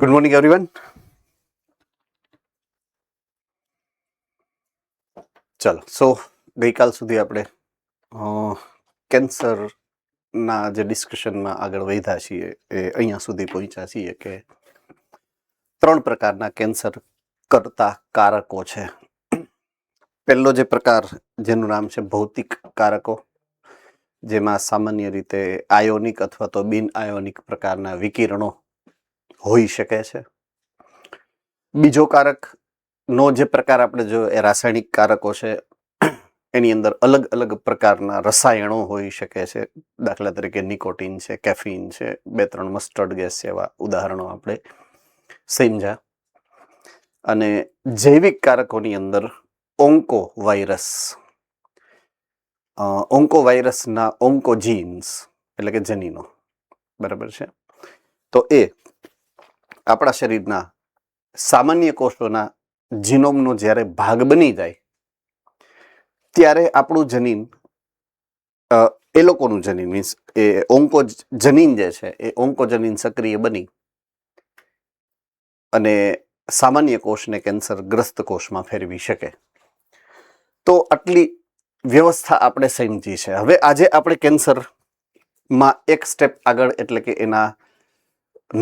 Good morning everyone. ચાલો, સો ગઈકાલ સુધી આપણે કેન્સરના જે ડિસ્કશનમાં આગળ વધ્યા છીએ એ અહીંયા સુધી પહોંચ્યા છીએ કે 3 પ્રકારના કેન્સર કરતા કારકો છે. પહેલો જે પ્રકાર જેનું નામ છે ભૌતિક કારકો, જેમાં સામાન્ય રીતે આયોનિક અથવા તો બિન આયોનિક પ્રકારના વિકિરણો હોઈ શકે છે. બીજો કારકનો જે પ્રકાર આપણે જોયો એ રાસાયણિક કારકો છે. એની અંદર અલગ અલગ પ્રકારના રસાયણો હોઈ શકે છે. દાખલા તરીકે નિકોટીન છે, કેફીન છે, 2-3 મસ્ટર્ડ ગેસ જેવા ઉદાહરણો આપણે સમજ્યા. અને જૈવિક કારકોની અંદર ઓન્કોવાયરસના ઓન્કોજીન્સ એટલે કે જનીનો, બરાબર છે. તો એ આપણા શરીરના સામાન્ય કોષોના જીનોમનો જ્યારે ભાગ બની જાય ત્યારે આપણું જનીન, એ લોકોનું જનીન મીન્સ એ ઓન્કોજનીન જે છે એ ઓન્કોજનીન સક્રિય બની અને સામાન્ય કોષને કેન્સરગ્રસ્ત કોષમાં ફેરવી શકે. તો આટલી વ્યવસ્થા આપણે સમજી છે. હવે આજે આપણે કેન્સરમાં એક સ્ટેપ આગળ એટલે કે એના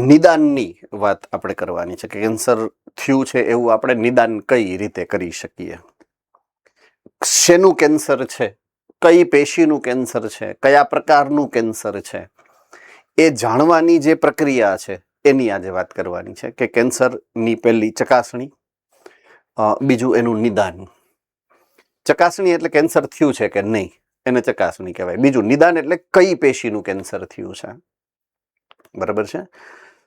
નિદાનની વાત આપણે કરવાની છે કે કેન્સર થયું છે એવું આપણે નિદાન કઈ રીતે કરી શકીએ, શેનું કેન્સર છે, કઈ પેશીનું કેન્સર છે, કયા પ્રકારનું કેન્સર છે, એ જાણવાની જે પ્રક્રિયા છે એની આજે વાત કરવાની છે કે કેન્સરની પહેલી ચકાસણી, બીજું એનું નિદાન. ચકાસણી એટલે કેન્સર થયું છે કે નહીં એને ચકાસણી કહેવાય. બીજું નિદાન એટલે કઈ પેશીનું કેન્સર થયું છે, બરાબર છે.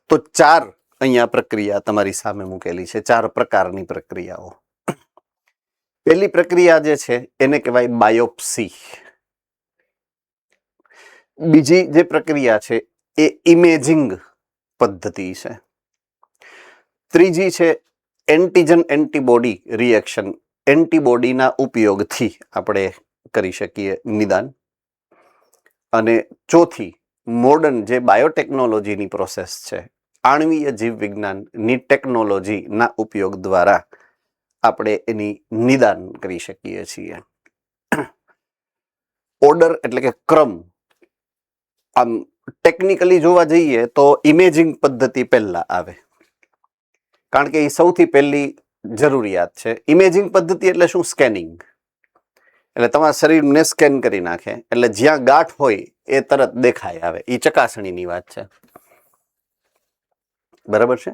તો 4 અહીંયા પ્રક્રિયા તમારી સામે મૂકેલી છે, 4 પ્રકારની પ્રક્રિયાઓ. પહેલી પ્રક્રિયા જે છે એને કહેવાય બાયોપ્સી. બીજી જે પ્રક્રિયા છે એ ઇમેજિંગ પદ્ધતિ છે. ત્રીજી છે એન્ટીજન એન્ટીબોડી રિએક્શન, એન્ટીબોડીના ઉપયોગથી આપણે કરી શકીએ નિદાન. અને ચોથી મોડર્ન જે બાયોટેકનોલોજીની પ્રોસેસ છે, આણ્વીય જીવવિજ્ઞાનની ટેકનોલોજીના ઉપયોગ દ્વારા આપણે એની નિદાન કરી શકીએ છીએ. ઓર્ડર એટલે કે ક્રમ, આમ ટેકનિકલી જોવા જઈએ તો ઇમેજિંગ પદ્ધતિ પહેલા આવે, કારણ કે એ સૌથી પહેલી જરૂરિયાત છે. ઇમેજિંગ પદ્ધતિ એટલે શું? સ્કેનિંગ. એટલે તમારા શરીરને સ્કેન કરી નાખે એટલે જ્યાં ગાંઠ હોય એ તરત દેખાય આવે. એ ચકાસણીની વાત છે, બરાબર છે.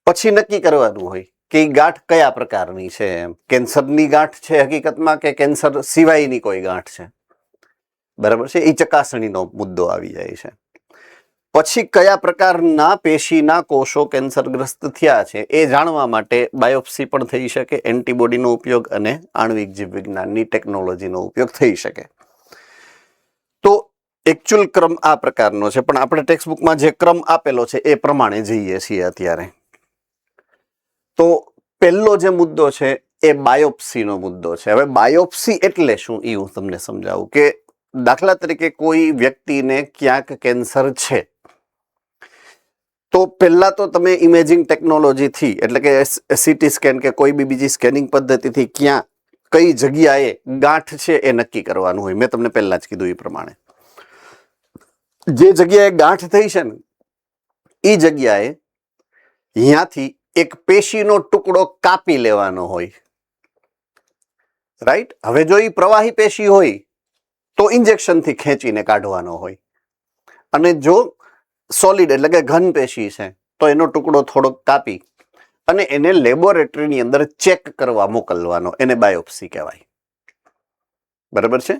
પછી નક્કી કરવાનું હોય કે એ ગાંઠ કયા પ્રકારની છે, કેન્સરની ગાંઠ છે હકીકતમાં કે કેન્સર સિવાયની કોઈ ગાંઠ છે, બરાબર છે. એ ચકાસણીનો મુદ્દો આવી જાય છે. પછી કયા પ્રકારના પેશીના કોષો કેન્સરગ્રસ્ત થયા છે એ જાણવા માટે બાયોપ્સી પણ થઈ શકે, એન્ટીબોડીનો ઉપયોગ અને આણ્વિક જીવવિજ્ઞાનની ટેકનોલોજીનો ઉપયોગ થઈ શકે. તો એકચ્યુઅલ ક્રમ આ પ્રકારનો છે, પણ આપણે ટેક્સ્ટબુકમાં જે ક્રમ આપેલો છે એ પ્રમાણે જઈએ છીએ અત્યારે. તો પહેલો જે મુદ્દો છે એ બાયોપ્સીનો મુદ્દો છે. હવે બાયોપ્સી એટલે શું એ હું તમને સમજાવું કે દાખલા તરીકે કોઈ વ્યક્તિને ક્યાંક કેન્સર છે તો પહેલા તો તમે ઇમેજિંગ ટેકનોલોજીથી એટલે કે સીટી સ્કેન કે કોઈ બી બીજી સ્કેનિંગ પદ્ધતિથી ક્યાં કઈ જગ્યાએ ગાંઠ છે એ નક્કી કરવાનું હોય. મેં તમને પહેલા જ કીધું એ પ્રમાણે જે જગ્યાએ ગાંઠ થઈ છે ને એ જગ્યાએ અહીંયાથી એક પેશીનો ટુકડો કાપી લેવાનો હોય, રાઈટ. હવે જો એ પ્રવાહી પેશી હોય તો ઇન્જેક્શનથી ખેંચીને કાઢવાનો હોય, અને જો સોલિડ એટલે કે ઘન પેશી છે તો એનો ટુકડો થોડોક કાપી અને એને લેબોરેટરીની અંદર ચેક કરવા મોકલવાનો, એને બાયોપ્સી કહેવાય, બરાબર છે.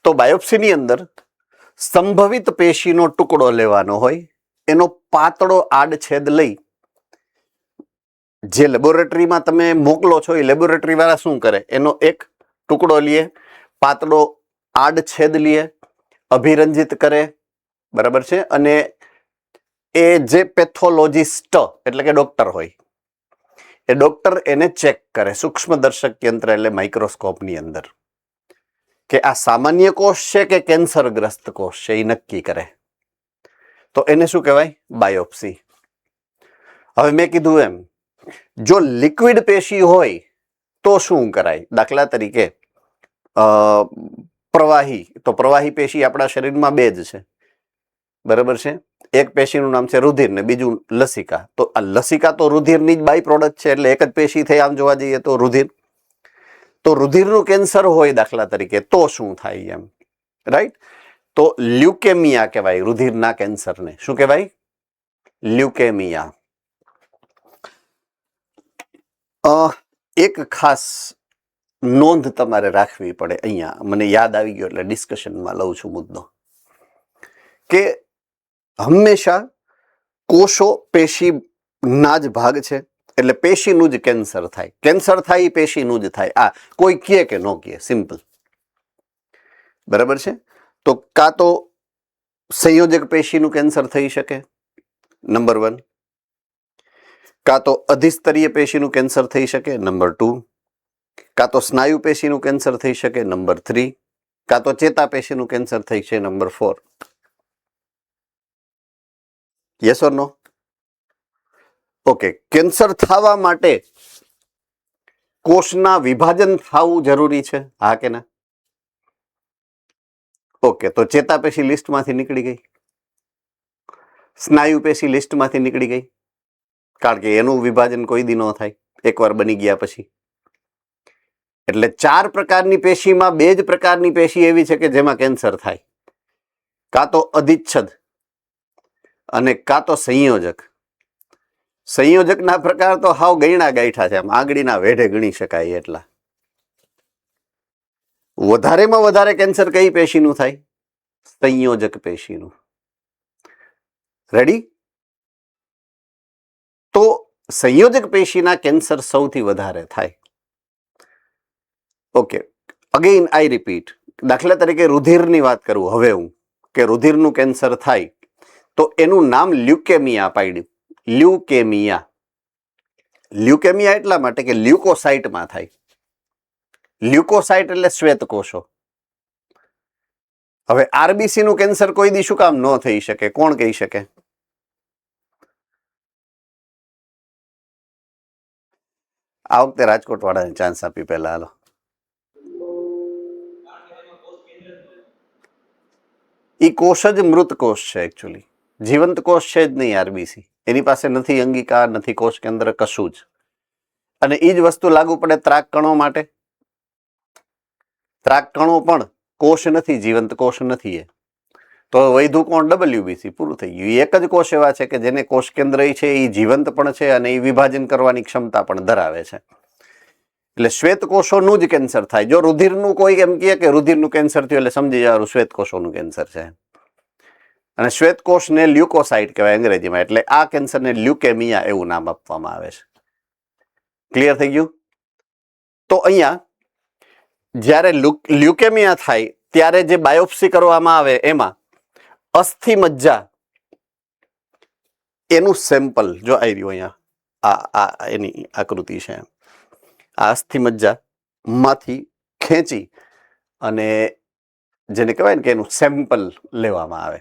તો બાયોપ્સીની અંદર સંભવિત પેશીનો ટુકડો લેવાનો હોય, એનો પાતળો આડછેદ લઈ જે લેબોરેટરીમાં તમે મોકલો છો એ લેબોરેટરી વાળા શું કરે, એનો એક ટુકડો લે, પાતળો આડછેદ લે, અભિરંજિત કરે, બરાબર છે. અને એ જે પેથોલોજીસ્ટ એટલે કે ડોક્ટર હોય એ ડોક્ટર એને ચેક કરે સૂક્ષ્મદર્શક યંત્ર એટલે માઇક્રોસ્કોપની અંદર કે આ સામાન્ય કોષ છે કે કેન્સરગ્રસ્ત કોષ છે એ નક્કી કરે. તો એને શું કહેવાય? બાયોપ્સી. હવે મેં કીધું એમ, જો લિક્વિડ પેશી હોય તો શું કરાય? દાખલા તરીકે પ્રવાહી, તો પ્રવાહી પેશી આપણા શરીરમાં બે જ છે, બરાબર છે. એક પેશીનું નામ છે રુધિર ને બીજું લસિકા. તો આ લસિકા તો રુધિરની જ બાય પ્રોડક્ટ છે, એટલે એક જ પેશી થઈ આમ જોવા જઈએ તો રુધિર. તો રુધિરનું કેન્સર હોય દાખલા તરીકે તો શું થાય એમ, રાઈટ? તો લ્યુકેમિયા કહેવાય રુધિરના કેન્સરને. શું કહેવાય? લ્યુકેમિયા. એક ખાસ નોંધ તમારે રાખવી પડે અહીંયા, મને યાદ આવી ગયો એટલે ડિસ્કશનમાં લઉં છું મુદ્દો, કે હંમેશા કોષો પેશીના જ ભાગ છે, એટલે પેશીનું જ કેન્સર થાય. કેન્સર થાય એ પેશીનું જ થાય. આ કોઈ કહે કે ન કહે, સિમ્પલ, બરાબર છે. તો કાં તો સંયોજક પેશીનું કેન્સર થઈ શકે, નંબર 1. કાં તો અધિસ્તરીય પેશીનું કેન્સર થઈ શકે, નંબર 2. કાં તો સ્નાયુ પેશીનું કેન્સર થઈ શકે, નંબર 3. કાં તો ચેતા પેશીનું કેન્સર થઈ શકે, number 4. Yes or no? Okay. Cancer થવા માટે કોષના વિભાજન થવું જરૂરી છે, હા કે ના? ઓકે. તો ચેતા પેશી લિસ્ટમાંથી નીકળી ગઈ, સ્નાયુ પેશી લિસ્ટમાંથી નીકળી ગઈ, કારણ કે એનું વિભાજન કોઈ દી ન થાય એકવાર બની ગયા પછી. એટલે 4 પ્રકારની પેશીમાં 2 જ પ્રકારની પેશી એવી છે કે જેમાં કેન્સર થાય, કાં તો અધિચ્છદ અને કાં તો સંયોજક. સંયોજકના પ્રકાર તો હાવ ગયણા ગાંઠા છે, આમ આંગળીના વેઢે ગણી શકાય એટલા. વધારેમાં વધારે કેન્સર કઈ પેશીનું થાય? સંયોજક પેશીનું. રેડી? તો સંયોજક પેશીના કેન્સર સૌથી વધારે થાય. ઓકે. અગેઇન આઈ રિપીટ. દાખલા તરીકે રુધિરની વાત કરું હવે હું, કે રુધિરનું કેન્સર થાય તો એનું નામ લ્યુકેમિયા પાડ્યું. લ્યુકેમિયા. લ્યુકેમિયા એટલા માટે કે લ્યુકોસાઇટમાં થાય. લ્યુકોસાઇટ એટલે શ્વેત કોષો. હવે આરબીસી નું કેન્સર કોઈ દી શું કામ ન થઈ શકે? કોણ કહી શકે? આ વખતે રાજકોટ વાળાને ચાન્સ આપી પહેલા, હાલો. ઈ કોષ જ મૃત કોષ છે એકચ્યુઅલી, જીવંત કોષ છે જ નહીં આરબીસી. એની પાસે નથી અંગિકા, નથી કોષ કેન્દ્ર, કશું જ. અને એ જ વસ્તુ લાગુ પડે ત્રાક કણો માટે. ત્રાક કણો પણ કોષ નથી, જીવંત કોષ નથી. એ તો વૈધું કોણ? ડબલ્યુબીસી. પૂરું થઈ ગયું. એક જ કોષ એવા છે કે જેને કોષ કેન્દ્ર છે, એ જીવંત પણ છે અને એ વિભાજન કરવાની ક્ષમતા પણ ધરાવે છે. એટલે શ્વેત કોષોનું જ કેન્સર થાય. જો રુધિરનું કોઈ એમ કહે કે રુધિરનું કેન્સર થયું એટલે સમજી જવાનું શ્વેત કોષોનું કેન્સર છે. અને શ્વેત કોષને લ્યુકોસાઇટ કહેવાય અંગ્રેજીમાં, એટલે આ કેન્સરને લ્યુકેમિયા એવું નામ આપવામાં આવે છે. ક્લિયર થઈ ગયું? તો અહીંયા જ્યારે લ્યુકેમિયા થાય ત્યારે જે બાયોપ્સી કરવામાં આવે એમાં અસ્થિ મજ્જા એનું સેમ્પલ જો આવી રહ્યું અહીંયા, આ એની આકૃતિ છે. આ અસ્થિ મજ્જા માંથી ખેંચી અને જેને કહેવાય ને કે એનું સેમ્પલ લેવામાં આવે.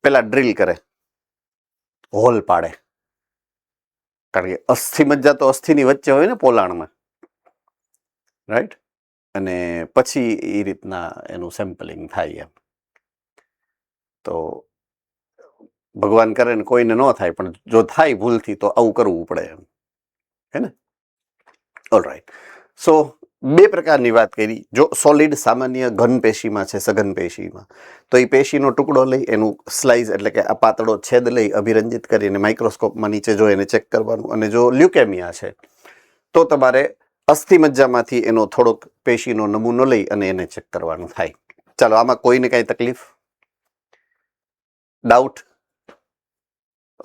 પેલા ડ્રીલ કરે, હોલ પાડે, કારણ કે અસ્થિ મજ્જા તો અસ્થિની વચ્ચે હોય ને પોલાણમાં, રાઈટ? અને પછી એ રીતના એનું સેમ્પલિંગ થાય. એમ તો ભગવાન કરે ને કોઈને ન થાય, પણ જો થાય ભૂલથી તો આવું કરવું પડે એમ, હે ને? ઓલરાઈટ. સો 2 પ્રકારની વાત કરી. જો સોલિડ સામાન્ય ઘન પેશીમાં છે, સઘન પેશીમાં, તો એ પેશીનો ટુકડો લઈ એનું સ્લાઇસ એટલે કે આ પાતળો છેદ લઈ અભિરંજિત કરીને માઇક્રોસ્કોપમાં નીચે જો એને ચેક કરવાનું. અને જો લ્યુકેમિયા છે તો તમારે અસ્થિ મજ્જામાંથી એનો થોડોક પેશીનો નમૂનો લઈ અને એને ચેક કરવાનું થાય. ચાલો, આમાં કોઈને કાંઈ તકલીફ, ડાઉટ?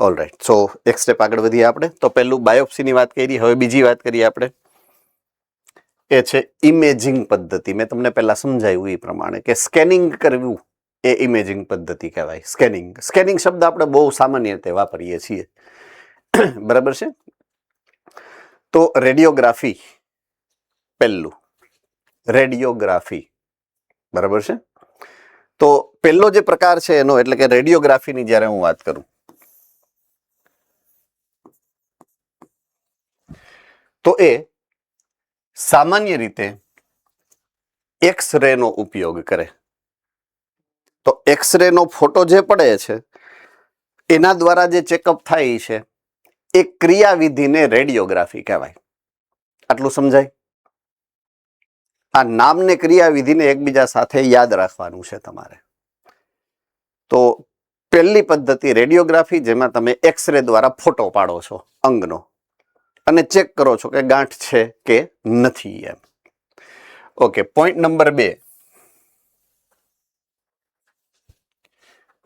ઓલરાઈટ. સો એક સ્ટેપ આગળ વધીએ આપણે. તો પહેલું બાયોપ્સીની વાત કરી, હવે બીજી વાત કરીએ આપણે, એ છે ઇમેજિંગ પદ્ધતિ. મેં તમને પહેલા સમજાવ્યું એ પ્રમાણે કે સ્કેનિંગ કરવું એ ઇમેજિંગ પદ્ધતિ કહેવાય. સ્કેનિંગ શબ્દ આપણે બહુ સામાન્ય રીતે વાપરીએ છીએ, બરાબર છે? તો રેડિયોગ્રાફી પહેલું, રેડિયોગ્રાફી, બરાબર છે? તો પહેલો જે પ્રકાર છે એનો એટલે કે રેડિયોગ્રાફીની જ્યારે હું વાત કરું તો એ સામાન્ય રીતે એક્સ-રે નો ઉપયોગ કરે. તો એક્સ-રે નો ફોટો જે પડે છે એના દ્વારા જે ચેકઅપ થાય છે એ ક્રિયાવિધિને રેડિયોગ્રાફી કહેવાય. આટલું સમજાય? આ નામને ક્રિયાવિધિને એકબીજા સાથે યાદ રાખવાનું છે તમારે. તો પહેલી પદ્ધતિ રેડિયોગ્રાફી, જેમાં તમે એક્સ-રે દ્વારા ફોટો પાડો છો અંગનો અને ચેક કરો છો કે ગાંઠ છે કે નથી એમ. ઓકે, પોઈન્ટ નંબર 2,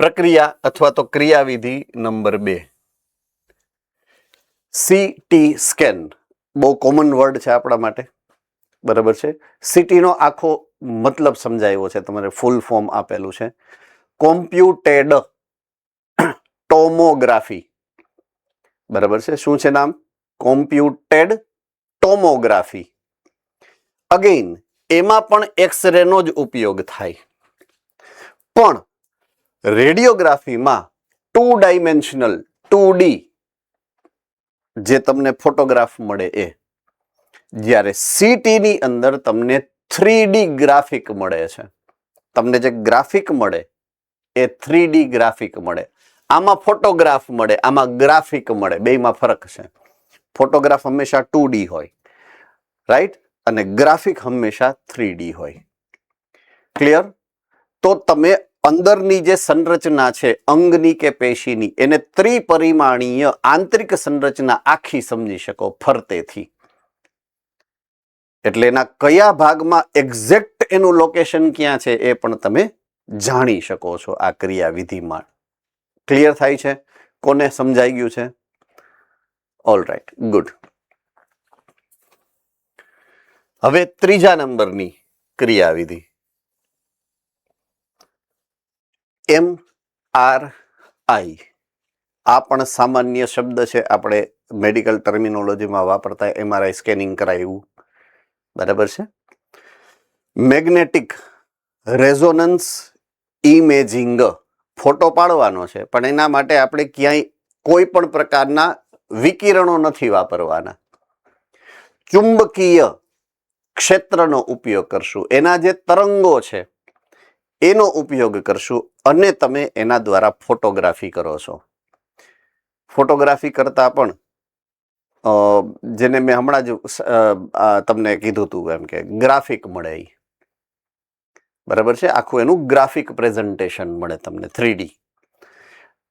પ્રક્રિયા અથવા તો ક્રિયાવિધિ નંબર 2, સીટી સ્કેન. બહુ કોમન વર્ડ છે આપણા માટે, બરાબર છે. સીટી નો આખો મતલબ સમજાયો છે, તમારે ફૂલ ફોર્મ આપેલું છે, કોમ્પ્યુટેડ ટોમોગ્રાફી. બરાબર છે. શું છે નામ? Computed tomography. અગેઇન એમાં પણ એક્સ-રે નો જ ઉપયોગ થાય, પણ રેડિયોગ્રાફીમાં 2 ડાયમેન્શનલ 2D જે તમને ફોટોગ્રાફ મળે એ, જ્યારે સીટી ની અંદર તમને 3D ગ્રાફિક મળે છે. તમને જે ગ્રાફિક મળે એ 3D ગ્રાફિક મળે. આમાં ફોટોગ્રાફ મળે, આમાં ગ્રાફિક મળે, બેયમાં ફરક છે. ફોટોગ્રાફ હંમેશા 2D હોય, રાઈટ, અને ગ્રાફિક હંમેશા 3D હોય. ક્લિયર? તો તમે અંદરની જે સંરચના છે અંગની કે પેશીની, એને ત્રિપરિમાણીય આંતરિક સંરચના આખી સમજી શકો ફરતેથી. એટલે એના કયા ભાગમાં એક્ઝેક્ટ એનું લોકેશન ક્યાં છે એ પણ તમે જાણી શકો છો આ ક્રિયાવિધિમાં. ક્લિયર થાય છે? કોને સમજાઈ ગયું છે? All right, good. હવે ત્રીજા નંબરની ક્રિયાવિધિ MRI. આ પણ સામાન્ય શબ્દ છે, આપણે મેડિકલ ટર્મિનોલોજીમાં વાપરતા MRI સ્કેનિંગ કરાયું, બરાબર છે. Magnetic resonance imaging. ફોટો પાડવાનો છે, પણ એના માટે આપણે ક્યાંય કોઈ પણ પ્રકારના વિકિરણો નથી વાપરવાના. ચુંબકીય ક્ષેત્રનો ઉપયોગ કરશું, એના જે તરંગો છે એનો ઉપયોગ કરશું અને તમે એના દ્વારા ફોટોગ્રાફી કરો છો. ફોટોગ્રાફી કરતા પણ જેને મેં હમણાં જ તમને કીધું હતું એમ કે ગ્રાફિક મળે, બરાબર છે. આખું એનું ગ્રાફિક પ્રેઝન્ટેશન મળે તમને 3D.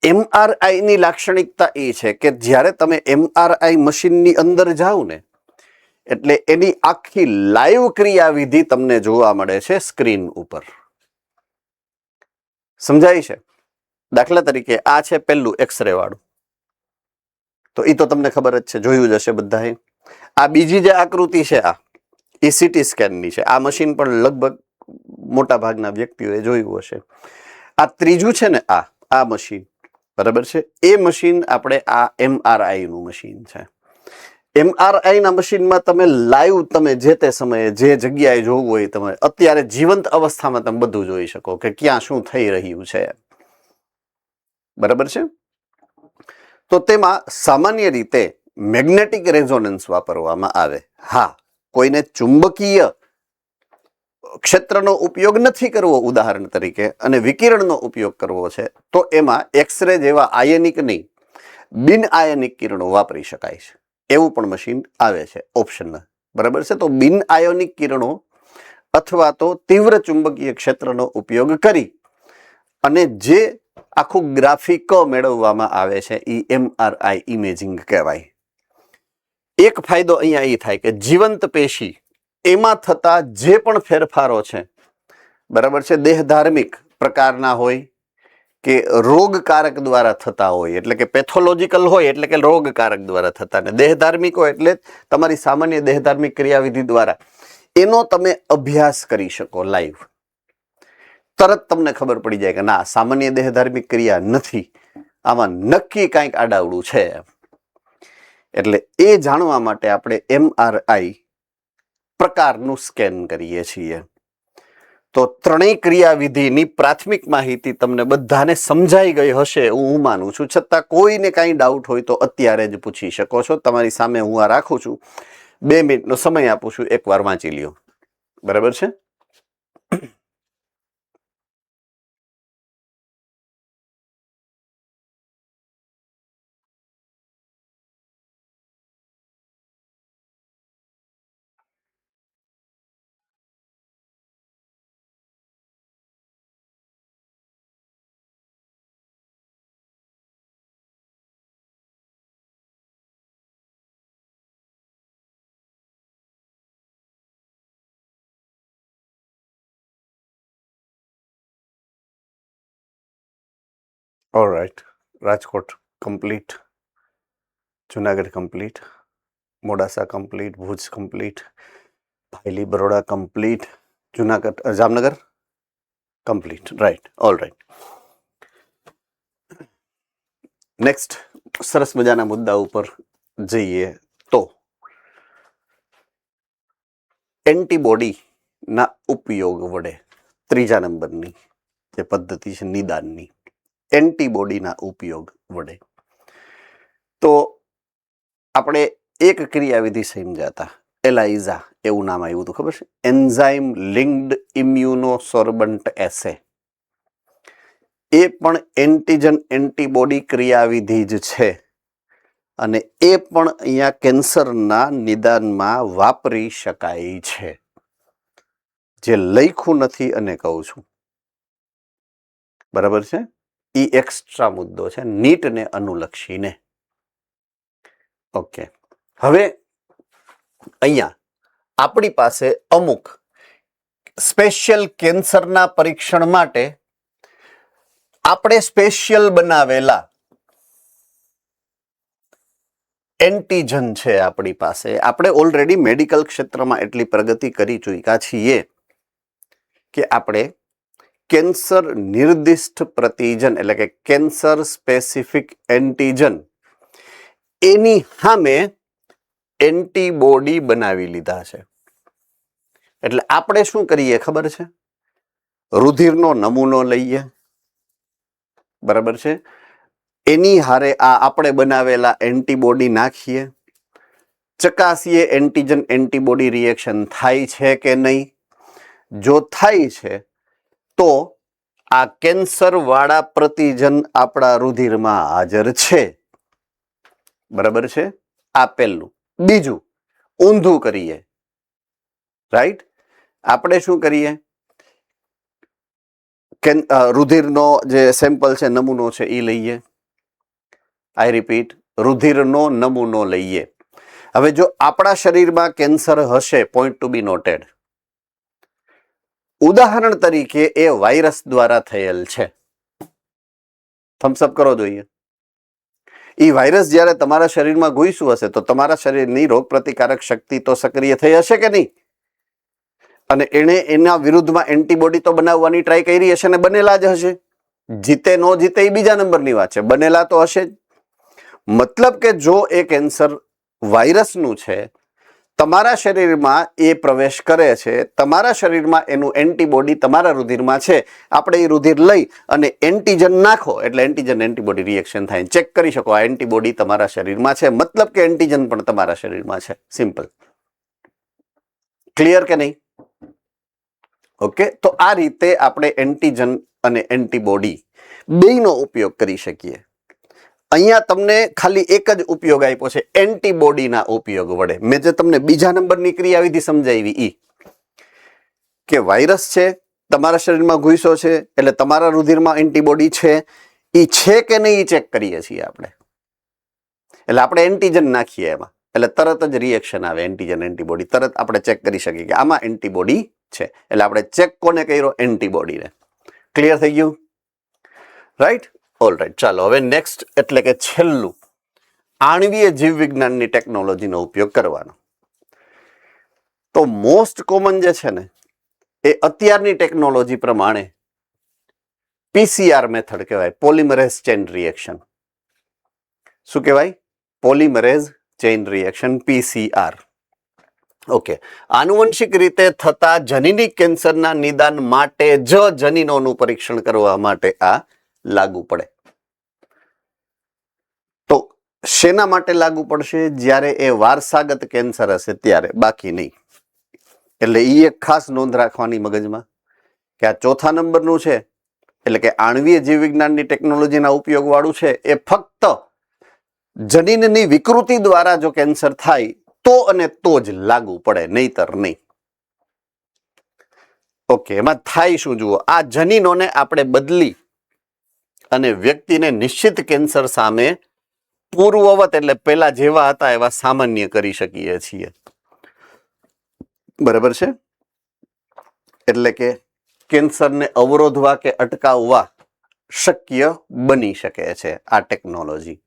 MRI ની લાક્ષણિકતા એ છે કે જ્યારે તમે MRI મશીનની અંદર જાઓ ને, એટલે એની આખી લાઈવ ક્રિયાવિધિ તમને જોવા મળે છે સ્ક્રીન ઉપર. સમજાય છે? દાખલા તરીકે આ છે પહેલું એક્સ-રે વાળું, તો એ તો તમને ખબર જ છે, જોયું જ હશે બધાએ. આ બીજી જે આકૃતિ છે આ એ સીટી સ્કેનની છે. આ મશીન પણ લગભગ મોટા ભાગના વ્યક્તિઓએ જોયું હશે. આ ત્રીજું છે ને આ મશીન, બરાબર છે, એ મશીન આપણે આ MRI નું મશીન છે. MRI ના મશીનમાં તમે લાઈવ, તમે જે તે સમયે જે જગ્યાએ જોવું હોય તમે અત્યારે જીવંત અવસ્થામાં તમે બધું જોઈ શકો કે ક્યાં શું થઈ રહ્યું છે, બરાબર છે. તો તેમાં સામાન્ય રીતે મેગ્નેટિક રેઝોનન્સ વાપરવામાં આવે. હા, કોઈને ચુંબકીય ક્ષેત્રનો ઉપયોગ નથી કરવો ઉદાહરણ તરીકે, અને વિકિરણનો ઉપયોગ કરવો છે, તો એમાં એક્સ-રે જેવા આયનિક નહીં, બિન આયનિક કિરણો વાપરી શકાય છે. એવું પણ મશીન આવે છે ઓપ્શન, બરાબર છે. તો બિન આયોનિક કિરણો અથવા તો તીવ્ર ચુંબકીય ક્ષેત્રનો ઉપયોગ કરી અને જે આખું ગ્રાફિક મેળવવામાં આવે છે એ MRI ઇમેજિંગ કહેવાય. એક ફાયદો અહીંયા એ થાય કે જીવંત પેશી એમાં થતા જે પણ ફેરફારો છે, બરાબર છે, દેહધાર્મિક પ્રકારના હોય કે રોગકારક દ્વારા થતા હોય, એટલે કે પેથોલોજીકલ હોય એટલે કે રોગકારક દ્વારા થતા, ને દેહધાર્મિક હોય એટલે તમારી સામાન્ય દેહધાર્મિક ક્રિયાવિધિ દ્વારા એનો તમે અભ્યાસ કરી શકો લાઈવ. તરત તમને ખબર પડી જાય કે ના, સામાન્ય દેહધાર્મિક ક્રિયા નથી, આમાં નક્કી કાંઈક આડાવડું છે. એટલે એ જાણવા માટે આપણે MRI પ્રકારનું સ્કેન કરીએ છીએ. તો ત્રણેય ક્રિયાવિધિની પ્રાથમિક માહિતી તમને બધાને સમજાઈ ગઈ હશે હું માનું છું. છતાં કોઈને કાંઈ ડાઉટ હોય તો અત્યારે જ પૂછી શકો છો. તમારી સામે હું આ રાખું છું. 2 મિનિટનો સમય આપું છું, એકવાર વાંચી લ્યો. બરાબર છે? Alright. Rajkot complete, Junagadh complete, Modasa complete, Bhuj complete, ભાયલી Baroda complete, Junagadh Jamnagar complete. Right, alright. Next સરસ મજાના મુદ્દા ઉપર જઈએ તો એન્ટીબોડીના ઉપયોગ વડે ત્રીજા નંબરની જે પદ્ધતિ છે નિદાનની, એન્ટીબોડીના ઉપયોગ વડે. તો આપણે એક ક્રિયાવિધિ સમજાતા, એલાઇઝા એવું નામ આવ્યું હતું, ખબર છે? એન્ઝાઇમ લિંક્ડ ઇમ્યુનોસોર્બન્ટ એસે. એ પણ એન્ટીજન એન્ટીબોડી ક્રિયાવિધિ જ છે અને એ પણ અહીંયા કેન્સરના નિદાનમાં વાપરી શકાય છે. જે લખ્યું નથી અને કહું છું, બરાબર છે? એ એક્સ્ટ્રા મુદ્દો છે નીટને અનુલક્ષીને. ઓકે, હવે અહીંયા આપણી પાસે અમુક સ્પેશિયલ કેન્સરના પરીક્ષણ માટે આપણે સ્પેશિયલ બનાવેલા એન્ટીજન છે આપણી પાસે. આપણે ઓલરેડી મેડિકલ ક્ષેત્રમાં એટલી પ્રગતિ કરી ચૂક્યા છીએ કે આપણે કેન્સર નિર્દિષ્ટ પ્રતિજન એટલે કે કેન્સર સ્પેસિફિક એન્ટીજન એની સામે એન્ટીબોડી બનાવી લીધા છે. એટલે આપણે શું કરીએ ખબર છે? રુધિરનો નમૂનો લઈએ, બરાબર છે? એની હારે આ આપણે બનાવેલા એન્ટીબોડી નાખીએ, ચકાસીએ એન્ટીજન એન્ટીબોડી રિએક્શન થાય છે કે નહીં. જો થાય છે તો આ કેન્સર વાળા પ્રતિજન આપણા રુધિરમાં હાજર છે, બરાબર છે? આ પહેલું. બીજું, ઊંધું કરીએ. રાઈટ? આપણે શું કરીએ? રુધિરનો જે સેમ્પલ છે, નમૂનો છે, એ લઈએ. આઈ રિપીટ, રુધિરનો નમૂનો લઈએ. હવે જો આપણા શરીરમાં કેન્સર હશે, પોઈન્ટ ટુ બી નોટેડ, ઉદાહરણ તરીકે એ વાયરસ દ્વારા થયેલ છે, થમ્સઅપ કરો જોઈએ. એ વાયરસ જ્યારે તમારા શરીરમાં ઘૂસ્યું હશે તો તમારા શરીરની રોગ પ્રતિકારક શક્તિ તો સક્રિય થઈ હશે કે નહીં? અને એણે એના વિરુદ્ધમાં એન્ટીબોડી તો બનાવવાની ટ્રાય કરી હશે ને બનેલા જ હશે. જીતે ન જીતે એ બીજા નંબરની વાત છે, બનેલા તો હશે જ. મતલબ કે જો એ કેન્સર વાયરસનું છે, તમારા શરીરમાં એ પ્રવેશ કરે છે, તમારા શરીરમાં એનું એન્ટીબોડી તમારા રુધિરમાં છે, આપણે એ રુધિર લઈ અને એન્ટીજન નાખો એટલે એન્ટીજન એન્ટીબોડી રિએક્શન થાય. ચેક કરી શકો આ એન્ટીબોડી તમારા શરીરમાં છે, મતલબ કે એન્ટીજન પણ તમારા શરીરમાં છે. સિમ્પલ. ક્લિયર કે નહીં? ઓકે, તો આ રીતે આપણે એન્ટીજન અને એન્ટીબોડી બેયનો ઉપયોગ કરી શકીએ. અહીંયા તમને ખાલી એક જ ઉપયોગ આપ્યો છે, એન્ટીબોડીના ઉપયોગ વડે. મેં જે તમને બીજા નંબરની ક્રિયાવિધિ સમજાવી ઈ કે વાયરસ છે, તમારા શરીરમાં ઘૂસ્યો છે એટલે તમારા રુધિરમાં એન્ટીબોડી છે, ઈ છે કે નહીં ચેક કરીએ છીએ આપણે. એટલે આપણે એન્ટીજન નાખીએ એમાં એટલે તરત જ રિએક્શન આવે. એન્ટીજન એન્ટીબોડી તરત આપણે ચેક કરી શકીએ કે આમાં એન્ટીબોડી છે. એટલે આપણે ચેક કોને કર્યો? એન્ટીબોડીને. ક્લિયર થઈ ગયું? રાઈટ? ઓલરાઈટ. ચાલો હવે નેક્સ્ટ એટલે કે છેલ્લું, આણ્વીય જીવ વિજ્ઞાનની ટેકનોલોજીનો ઉપયોગ કરવાનો. તો મોસ્ટ કોમન જે છે ને એ અત્યારની ટેકનોલોજી પ્રમાણે પીસીઆર મેથડ કહેવાય, પોલિમરેઝ ચેઇન રિએક્શન. શું કહેવાય? Polymerase chain reaction, PCR. Okay, આનુવંશિક રીતે થતા જનીની કેન્સરના નિદાન માટે જ જનીનોનું પરીક્ષણ કરવા માટે આ લાગુ પડે. તો શેના માટે લાગુ પડશે? જ્યારે એ વારસાગત કેન્સર હશે ત્યારે, બાકી નહીં. એટલે એ એક ખાસ નોંધ રાખવાની મગજમાં કે આ ચોથા નંબરનું છે, એટલે કે આણ્વીય જીવ વિજ્ઞાનની ટેકનોલોજીના ઉપયોગ વાળું છે, એ ફક્ત જનીનની વિકૃતિ દ્વારા જો કેન્સર થાય તો અને તો જ લાગુ પડે, નહીતર નહીં. ઓકે, એમાં થાય શું જુઓ, આ જનીનોને આપણે બદલી અને વ્યક્તિને નિશ્ચિત કેન્સર સામે પૂર્વવત એટલે પેલા જેવા હતા એવા સામાન્ય કરી શકીએ છીએ. બરાબર છે? એટલે કે કેન્સરને અવરોધવા કે અટકાવવા શક્ય બની શકે છે આ ટેકનોલોજી.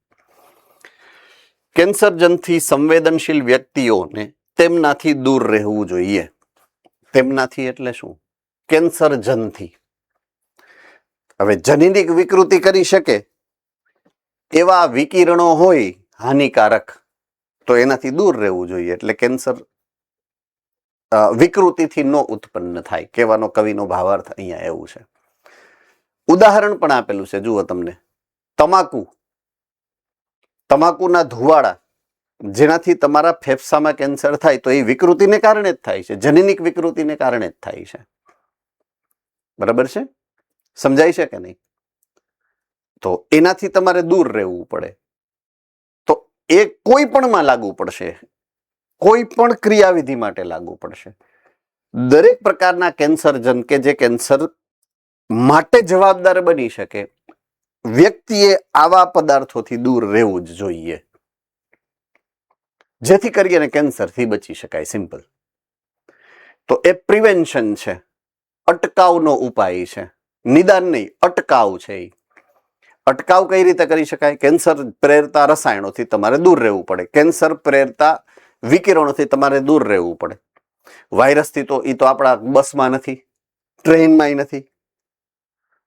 કેન્સરજનથી સંવેદનશીલ વ્યક્તિઓને તેમનાથી દૂર રહેવું જોઈએ. તેમનાથી એટલે શું? કેન્સરજનથી. હવે જનીનિક વિકૃતિ કરી શકે એવા વિકિરણો હોય હાનિકારક, તો એનાથી દૂર રહેવું જોઈએ. એટલે કેન્સર વિકૃતિથી ન ઉત્પન્ન થાય, કહેવાનો કવિનો ભાવાર્થ અહીંયા એવું છે. ઉદાહરણ પણ આપેલું છે, જુઓ તમને. તમાકુના ધુવાડા, જેનાથી તમારા ફેફસામાં કેન્સર થાય તો એ વિકૃતિને કારણે જ થાય છે, જનીનિક વિકૃતિને કારણે જ થાય છે. બરાબર છે? સમજાય છે કે નહીં? તો એનાથી તમારે દૂર રહેવું પડે. તો એ કોઈ પણમાં લાગુ પડશે, કોઈ પણ ક્રિયાવિધિ માટે લાગુ પડશે. દરેક પ્રકારના કેન્સરજન કે જે કેન્સર માટે જવાબદાર બની શકે, વ્યક્તિએ આવા પદાર્થોથી દૂર રહેવું જ જોઈએ, જેથી કરીને કેન્સરથી બચી શકાય. સિમ્પલ. તો એ પ્રિવેન્શન છે, અટકાવનો ઉપાય છે. નિદાન નહીં, અટકાવ છે. અટકાવ કઈ રીતે કરી શકાય? કેન્સર પ્રેરતા રસાયણોથી તમારે દૂર રહેવું પડે, કેન્સર પ્રેરતા વિકિરણોથી તમારે દૂર રહેવું પડે. વાયરસથી તો એ તો આપણા બસમાં નથી, ટ્રેનમાં નથી.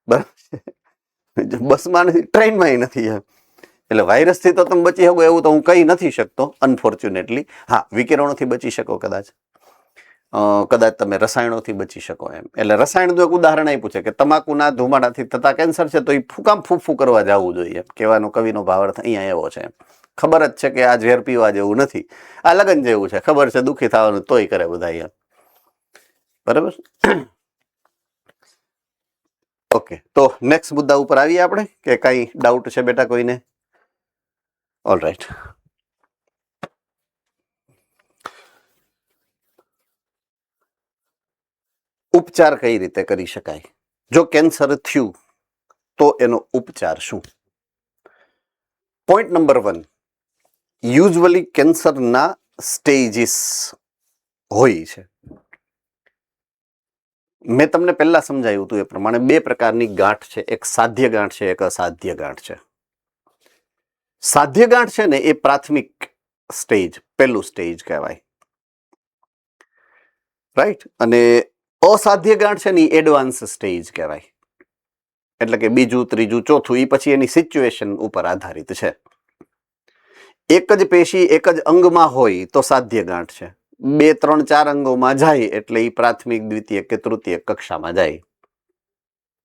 બરાબર? બસમાં નથી, ટ્રેનમાં નથી. એટલે વાયરસથી તો તમે બચી શકો એવું તો હું કહી નથી શકતો, અનફોર્ચ્યુનેટલી. હા, વિકિરણોથી બચી શકો કદાચ, કદાચ તમે રસાયણોથી બચી શકો એમ. એટલે રસાયણનું એક ઉદાહરણ આપ્યું છે કે તમાકુના ધુમાડાથી થતા કેન્સર છે, તો એ ફૂકામ ફૂફૂ કરવા જવું જોઈએ, કહેવાનો કવિનો ભાવાર્થ અહીંયા એવો છે. ખબર જ છે કે આ ઝેર પીવા જેવું નથી, આ લગન જેવું છે, ખબર છે દુઃખી થવાનું, તોય કરે બધા અહીંયા. બરાબર? ઓકે, તો નેક્સ્ટ મુદ્દા ઉપર આવીએ આપણે, કે કઈ ડાઉટ છે બેટા કોઈને? All right. ઉપચાર કઈ રીતે કરી શકાય? જો કેન્સર થયું તો એનો ઉપચાર શું? પોઈન્ટ નંબર 1, યુઝ્યુઅલી કેન્સરના સ્ટેજીસ હોય છે. મેં તમને પહેલા સમજાવ્યું હતું એ પ્રમાણે 2 પ્રકારની ગાંઠ છે, એક સાધ્ય ગાંઠ છે, એક અસાધ્ય ગાંઠ છે. સાધ્ય ગાંઠ છે ને એ પ્રાથમિક સ્ટેજ, પહેલું સ્ટેજ કહેવાય, રાઈટ? અને અસાધ્ય ગાંઠ છે ને એ એડવાન્સ સ્ટેજ કહેવાય. એટલે કે બીજું, ત્રીજું, ચોથું, એ પછી એની સિચ્યુએશન ઉપર આધારિત છે. એક જ પેશી એક જ અંગમાં હોય તો સાધ્ય ગાંઠ છે. 2, 3, 4 અંગોમાં જાય એટલે એ પ્રાથમિક, દ્વિતીયક કે તૃતીયક કક્ષામાં જાય.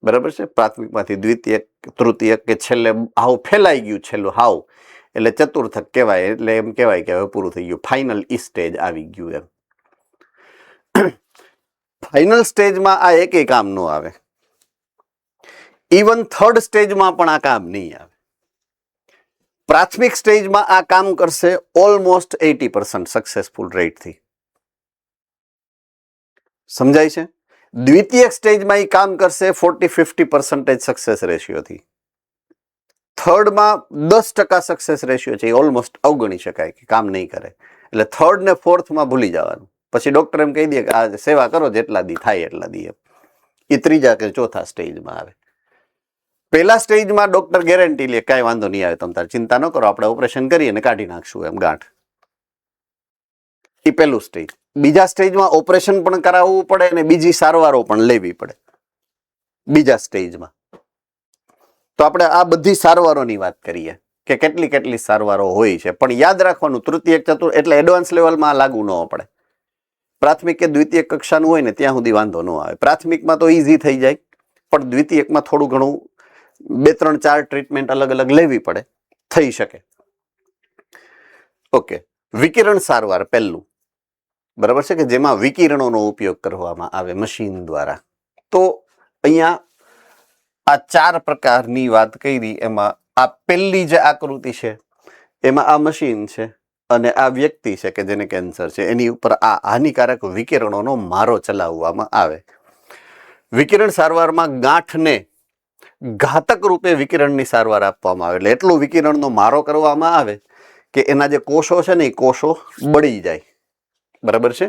બરાબર છે? પ્રાથમિકમાંથી દ્વિતીયક, તૃતીયક કે છેલ્લે હાવ ફેલાઈ ગયું, છેલ્લું હાવ એટલે ચતુર્થક કહેવાય. એટલે એમ કહેવાય કે હવે પૂરું થઈ ગયું, ફાઇનલ સ્ટેજ આવી ગયું એમ. ફાઇનલ સ્ટેજમાં આ એકેય કામ ન આવે. ઇવન થર્ડ સ્ટેજમાં પણ આ કામ નહીં આવે. પ્રાથમિક સ્ટેજમાં આ કામ કરશે ઓલમોસ્ટ 80% સક્સેસફુલ રેટથી. સમજાય છે? દ્વિતીયક સ્ટેજમાં એ કામ કરશે 40-50% સક્સેસ રેશિયોથી. થર્ડમાં 10% સક્સેસ રેશિયો છે, એ ઓલમોસ્ટ અવગણી શકાય કે કામ નહીં કરે. એટલે થર્ડ ને ફોર્થમાં ભૂલી જવાનું. પછી ડોક્ટર એમ કહી દે કે આ સેવા કરો જેટલા દી થાય એટલા દી. એ ત્રીજા કે ચોથા સ્ટેજમાં આવે. પહેલા સ્ટેજમાં ડોક્ટર ગેરંટી લે કાંઈ વાંધો નહીં આવે, તમે તાર ચિંતા ન કરો, આપણે ઓપરેશન કરી અને કાઢી નાખશું એમ ગાંઠ. એ પહેલું સ્ટેજ. બીજા સ્ટેજમાં ઓપરેશન પણ કરાવવું પડે અને બીજી સારવારો પણ લેવી પડે બીજા સ્ટેજમાં. તો આપણે આ બધી સારવારોની વાત કરીએ કે કેટલી કેટલી સારવારો હોય છે. પણ યાદ રાખવાનું, તૃતીયક, ચતુર્થ એટલે એડવાન્સ લેવલમાં લાગુ ન પડે. પ્રાથમિક કે દ્વિતીય કક્ષાનું હોય ને ત્યાં સુધી વાંધો ન આવે. પ્રાથમિકમાં તો ઈઝી થઈ જાય, પણ દ્વિતીયકમાં થોડું ઘણું 2, 3, 4 ટ્રીટમેન્ટ અલગ અલગ લેવી પડે, થઈ શકે. ઓકે, વિકિરણ સારવાર પહેલું, બરાબર છે, કે જેમાં વિકિરણોનો ઉપયોગ કરવામાં આવે મશીન દ્વારા. તો અહીંયા આ 4 પ્રકારની વાત કરી, એમાં આ પહેલી જે આકૃતિ છે એમાં આ મશીન છે અને આ વ્યક્તિ છે કે જેને કેન્સર છે, એની ઉપર આ હાનિકારક વિકિરણોનો મારો ચલાવવામાં આવે. વિકિરણ સારવારમાં ગાંઠને ઘાતક રૂપે વિકિરણની સારવાર આપવામાં આવે, એટલે એટલું વિકિરણનો મારો કરવામાં આવે કે એના જે કોષો છે ને એ કોષો બળી જાય, બરાબર છે.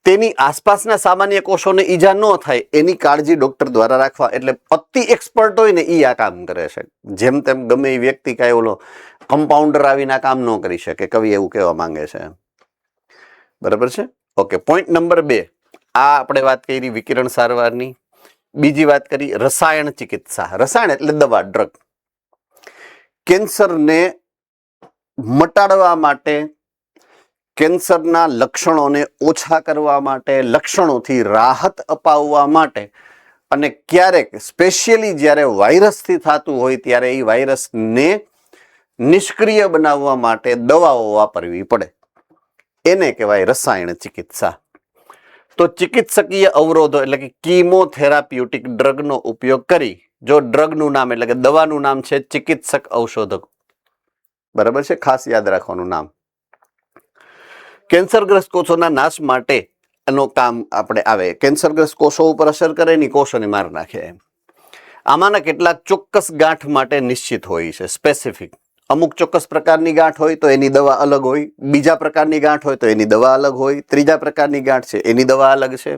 તેની આસપાસના સામાન્ય કોષોને ઈજા ન થાય એની કાળજી ડોક્ટર દ્વારા રાખવા. એટલે અતિ એક્સપર્ટ હોય ને એ આ કામ કરે છે. જેમ તેમ ગમે એ વ્યક્તિ કાંઈ ઓલો કમ્પાઉન્ડર આવીને આ કામ ન કરી શકે, કવિ એવું કહેવા માંગે છે, બરાબર છે. ઓકે, પોઈન્ટ નંબર 2, આ આપણે વાત કરી વિકિરણ સારવારની. બીજી વાત કરી રસાયણ ચિકિત્સા. રસાયણ એટલે દવા, ડ્રગ. કેન્સરને મટાડવા માટે, કેન્સરના લક્ષણોને ઓછા કરવા માટે, લક્ષણોથી રાહત અપાવવા માટે, અને ક્યારેક સ્પેશિયલી જ્યારે વાયરસથી થતું હોય ત્યારે એ વાયરસને નિષ્ક્રિય બનાવવા માટે દવાઓ વાપરવી પડે, એને કહેવાય રસાયણ ચિકિત્સા. તો ચિકિત્સકીય અવરોધો એટલે કે કીમોથેરાપ્યુટિક ડ્રગનો ઉપયોગ કરી, જો ડ્રગનું નામ એટલે કે દવાનું નામ છે ચિકિત્સક ઔષધક, બરાબર છે, ખાસ યાદ રાખવાનું નામ. કેન્સરગ્રસ્ત કોષોના નાશ માટે એનો કામ આપણે આવે. કેન્સરગ્રસ્ત કોષો ઉપર અસર કરે ની કોષોને માર નાખે. આમાંના કેટલાક ચોક્કસ ગાંઠ માટે નિશ્ચિત હોય છે, સ્પેસિફિક. અમુક ચોક્કસ પ્રકારની ગાંઠ હોય તો એની દવા અલગ હોય, બીજા પ્રકારની ગાંઠ હોય તો એની દવા અલગ હોય, ત્રીજા પ્રકારની ગાંઠ છે એની દવા અલગ છે.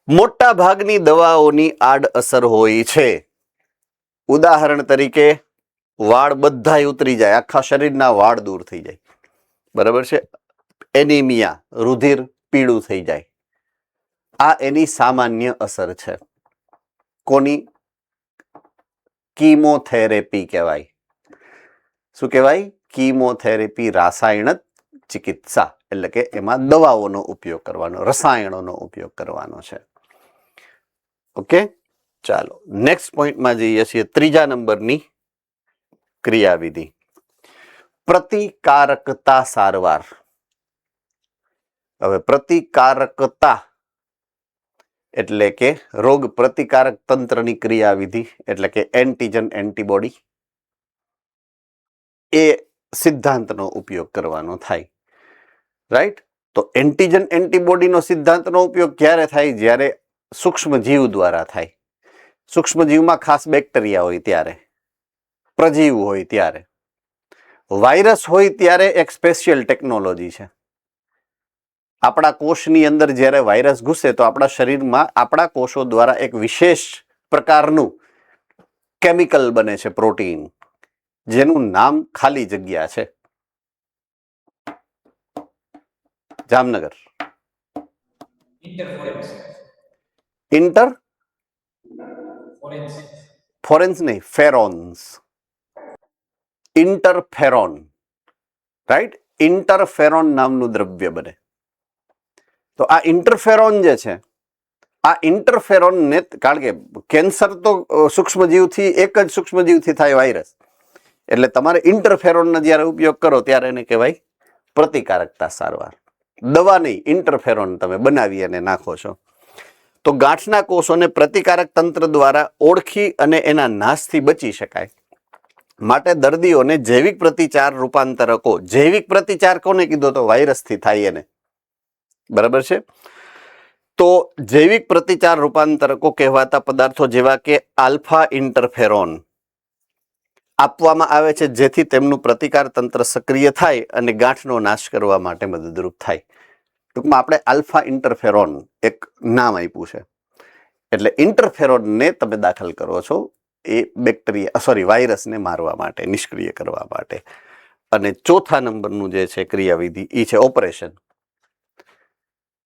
મોટા ભાગની દવાઓની આડઅસર હોય છે. ઉદાહરણ તરીકે વાળ બધાય ઉતરી જાય, આખા શરીરના વાળ દૂર થઈ જાય, બરાબર છે. એનિમિયા, રુધિર પીળું થઈ જાય, આ એની સામાન્ય અસર છે. કોની? કીમોથેરેપી કહેવાય. શું કહેવાય? કીમોથેરેપી, રાસાયણિક ચિકિત્સા, એટલે કે એમાં દવાઓનો ઉપયોગ કરવાનો, રસાયણોનો ઉપયોગ કરવાનો છે. ઓકે, ચાલો નેક્સ્ટ પોઈન્ટમાં જઈએ છીએ. 3જા નંબરની ક્રિયાવિધિ, પ્રતિકારકતા સારવાર. હવે પ્રતિકારકતા એટલે કે રોગ પ્રતિકારક તંત્રની ક્રિયાવિધિ, એટલે કે એન્ટીજન એન્ટીબોડી, એ સિદ્ધાંતનો ઉપયોગ કરવાનો થાય, રાઈટ. તો એન્ટીજન એન્ટીબોડીનો સિદ્ધાંતનો ઉપયોગ ક્યારે થાય? જ્યારે સૂક્ષ્મજીવ દ્વારા થાય. સૂક્ષ્મજીવમાં ખાસ બેક્ટેરિયા હોય ત્યારે, પ્રજીવ હોય ત્યારે. વાયરસ હોય ત્યારે એક સ્પેશિયલ ટેકનોલોજી છે. આપણા કોષની અંદર જ્યારે વાયરસ ઘૂસે તો આપણા શરીરમાં આપણા કોષો દ્વારા એક વિશેષ પ્રકારનું કેમિકલ બને છે, પ્રોટીન, જેનું નામ ખાલી જગ્યા છે. જામનગર ઇન્ટર ફોરેન્સ નહીં, ફેરોન્સ, ઇન્ટરફેરોન, રાઈટ. ઇન્ટરફેરોન નામનું દ્રવ્ય બને. તો આ ઇન્ટરફેરોન જે છે, આ ઇન્ટરફેરોનને, કારણ કે કેન્સર તો સૂક્ષ્મજીવથી, એક જ સૂક્ષ્મજીવથી થાય વાયરસ, એટલે તમારે ઇન્ટરફેરોનનો જ્યારે ઉપયોગ કરો ત્યારે એને કહેવાય પ્રતિકારકતા સારવાર. દવા નહીં, ઇન્ટરફેરોન તમે બનાવી અને નાખો છો. તો ગાંઠના કોષોને પ્રતિકારક તંત્ર દ્વારા ઓળખી અને એના નાશથી બચી શકાય માટે દર્દીઓને જૈવિક પ્રતિચાર રૂપાંતરકો, જૈવિક પ્રતિચાર કોને કીધો? તો વાયરસથી થાય એને, બરાબર છે. તો જૈવિક પ્રતિચાર રૂપાંતરકો કહેવાતા પદાર્થો જેવા કે આલ્ફા ઇન્ટરફેરોન આપવામાં આવે છે, જેથી તેમનું પ્રતિકાર તંત્ર સક્રિય થાય અને ગાંઠનો નાશ કરવા માટે મદદરૂપ થાય. ટૂંકમાં આપણે આલ્ફા ઇન્ટરફેરોન એક નામ આપ્યું છે. એટલે ઇન્ટરફેરોનને તમે દાખલ કરો છો એ વાયરસને મારવા માટે, નિષ્ક્રિય કરવા માટે. અને 4થા નંબરનું જે છે ક્રિયાવિધિ, એ છે ઓપરેશન.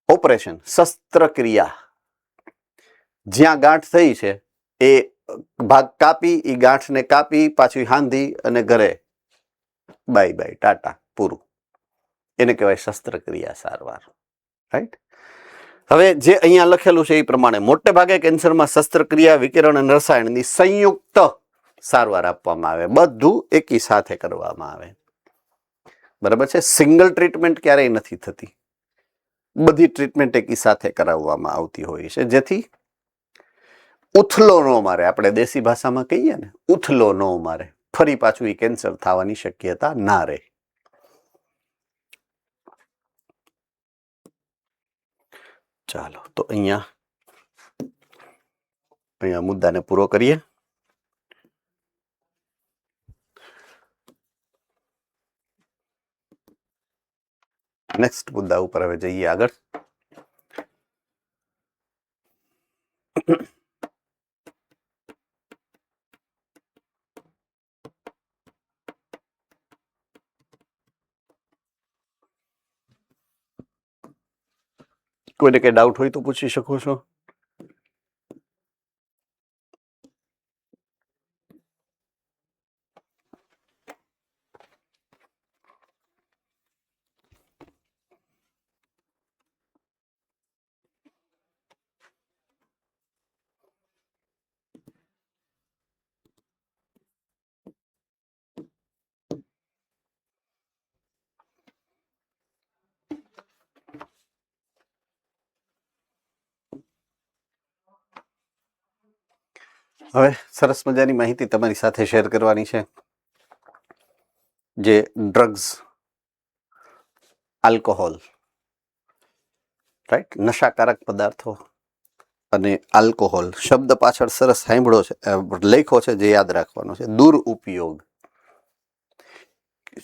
ઓપરેશન, શસ્ત્રક્રિયા. જ્યાં ગાંઠ થઈ છે એ ભાગ કાપી, એ ગાંઠને કાપી પાછી હાંધી અને ઘરે બાય બાય, ટાટા, પૂરું. એને કહેવાય શસ્ત્રક્રિયા સારવાર, રાઈટ. હવે જે અહીંયા લખેલું છે એ પ્રમાણે મોટે ભાગે કેન્સરમાં શસ્ત્રક્રિયા, વિકિરણ અને રસાયણની સંયુક્ત સારવાર આપવામાં આવે, બધું એકી સાથે કરવામાં આવે. બરાબર છે. સિંગલ ટ્રીટમેન્ટ ક્યારેય નથી થતી, બધી ટ્રીટમેન્ટ એકી સાથે કરાવવામાં આવતી હોય છે, જેથી ઉથલો ન મારે, આપણે દેશી ભાષામાં કહીએ ને, ઉથલો ન મારે, ફરી પાછું એ કેન્સર થવાની શક્યતા ના રહે. ચાલો તો અહીંયા મુદ્દાને પૂરો કરીએ. નેક્સ્ટ મુદ્દા ઉપર હવે જઈએ આગળ. કોઈને કઈ ડાઉટ હોય તો પૂછી શકો છો. હવે સરસ મજાની માહિતી તમારી સાથે શેર કરવાની છે. જે ડ્રગ્સ, આલ્કોહોલ, રાઈટ, નશાકારક પદાર્થો અને આલ્કોહોલ શબ્દ પાછળ સરસ સાંભળો છે, લખ્યો છે, જે યાદ રાખવાનો છે. દુરુપયોગ,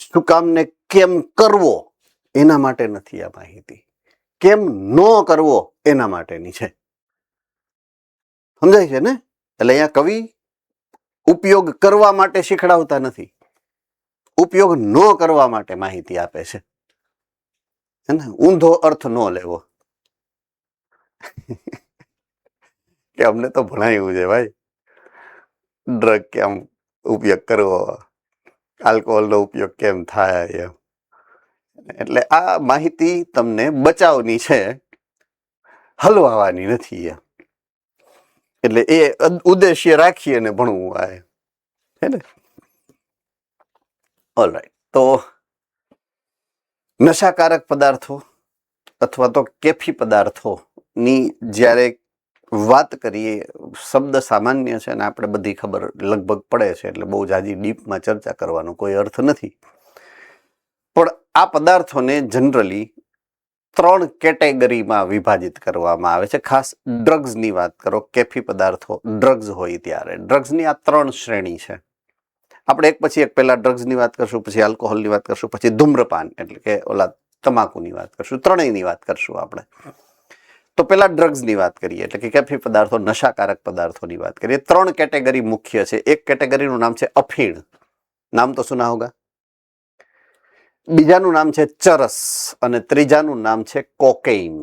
શું કામ ને કેમ કરવો એના માટે નથી આ માહિતી, કેમ ન કરવો એના માટેની છે. સમજાય છે ને? એટલે અહીંયા કવિ ઉપયોગ કરવા માટે શીખડાવતા નથી, ઉપયોગ ન કરવા માટે માહિતી આપે છે. ઊંધો અર્થ ન લેવો કે અમને તો ભણાયું છે ભાઈ, ડ્રગ કેમ ઉપયોગ કરવો, આલ્કોહોલનો ઉપયોગ કેમ થાય એમ. એટલે આ માહિતી તમને બચાવની છે, હલવાવાની નથી એમ. એટલે એ ઉદ્દેશ્ય રાખી અને ભણવું આ હે ને. ઓલરાઈટ, તો નશાકારક પદાર્થો અથવા તો કેફી પદાર્થોની જ્યારે વાત કરીએ, શબ્દ સામાન્ય છે અને આપણે બધી ખબર લગભગ પડે છે, એટલે બહુ જાજી ડીપમાં ચર્ચા કરવાનો કોઈ અર્થ નથી. પણ આ પદાર્થોને જનરલી 3 કેટેગરીમાં વિભાજિત કરવામાં આવે છે. ખાસ ડ્રગ્સની વાત કરો, કેફી પદાર્થો ડ્રગ્સ હોય ત્યારે ડ્રગ્સની આ 3 શ્રેણી છે. આપણે એક પછી એક પહેલા ડ્રગ્સની વાત કરશું, પછી આલ્કોહોલની વાત કરશું, પછી ધૂમ્રપાન એટલે કે ઓલા તમાકુની વાત કરશું, ત્રણેયની વાત કરશું આપણે. તો પહેલા ડ્રગ્સની વાત કરીએ, એટલે કે કેફી પદાર્થો, નશાકારક પદાર્થોની વાત કરીએ. 3 કેટેગરી મુખ્ય છે. એક કેટેગરીનું નામ છે અફીણ, નામ તો સુના હોગા. બીજાનું નામ છે ચરસ અને ત્રીજાનું નામ છે કોકેઇન.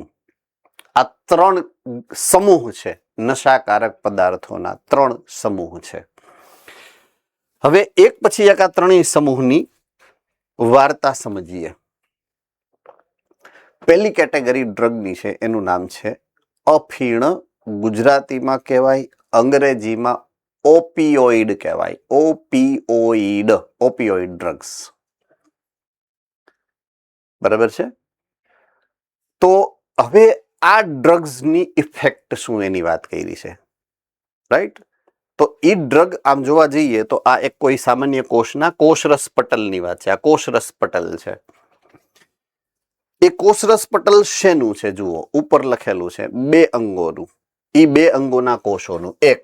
આ 3 સમૂહ છે, નશાકારક પદાર્થોના 3 સમૂહ છે. હવે એક પછી એક આ 3 સમૂહની વાર્તા સમજીએ. પહેલી કેટેગરી ડ્રગની છે, એનું નામ છે અફીણ. ગુજરાતીમાં કહેવાય, અંગ્રેજીમાં ઓપિયોઇડ કહેવાય. ઓપિયોઇડ ડ્રગ્સ. બરાબર છે. તો હવે આ ડ્રગ્સની ઇફેક્ટ શું એની વાત કરી છે, રાઈટ. તો એ ડ્રગ આમ જોવા જઈએ તો આ એક કોઈ સામાન્ય કોષના કોષરસ પટલની વાત છે. આ કોષરસ પટલ છે. એ કોષરસ પટલ શેનું છે જુઓ, ઉપર લખેલું છે 2 અંગોનું. એ 2 અંગોના કોષોનું, એક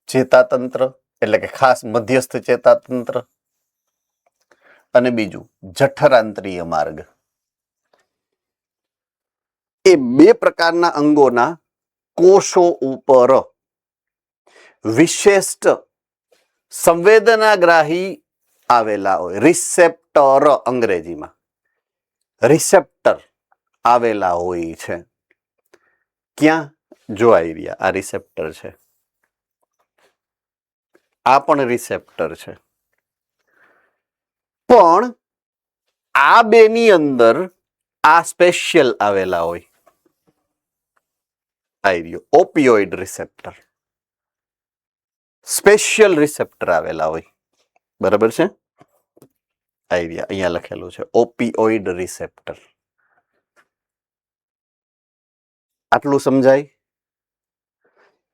ચેતાતંત્ર એટલે કે ખાસ મધ્યસ્થ ચેતાતંત્ર, અને બીજું જઠરાંતરીય માર્ગ. એ 2 પ્રકારના અંગોના કોષો ઉપર વિશિષ્ટ સંવેદનાગ્રાહી આવેલા હોય, રિસેપ્ટર અંગ્રેજીમાં, રિસેપ્ટર આવેલા હોય છે. ક્યાં જોઈ રહ્યા? આ રિસેપ્ટર છે, આ પણ રિસેપ્ટર છે. પણ આ 2 ની અંદર આ સ્પેશિયલ આવેલા હોય. ઓપિયોઇડ રિસેપ્ટર, સ્પેશિયલ રિસેપ્ટર આવેલા હોય. બરાબર છે. આઈડિયા અહીંયા લખેલું છે ઓપિયોઇડ રિસેપ્ટર. આટલું સમજાય?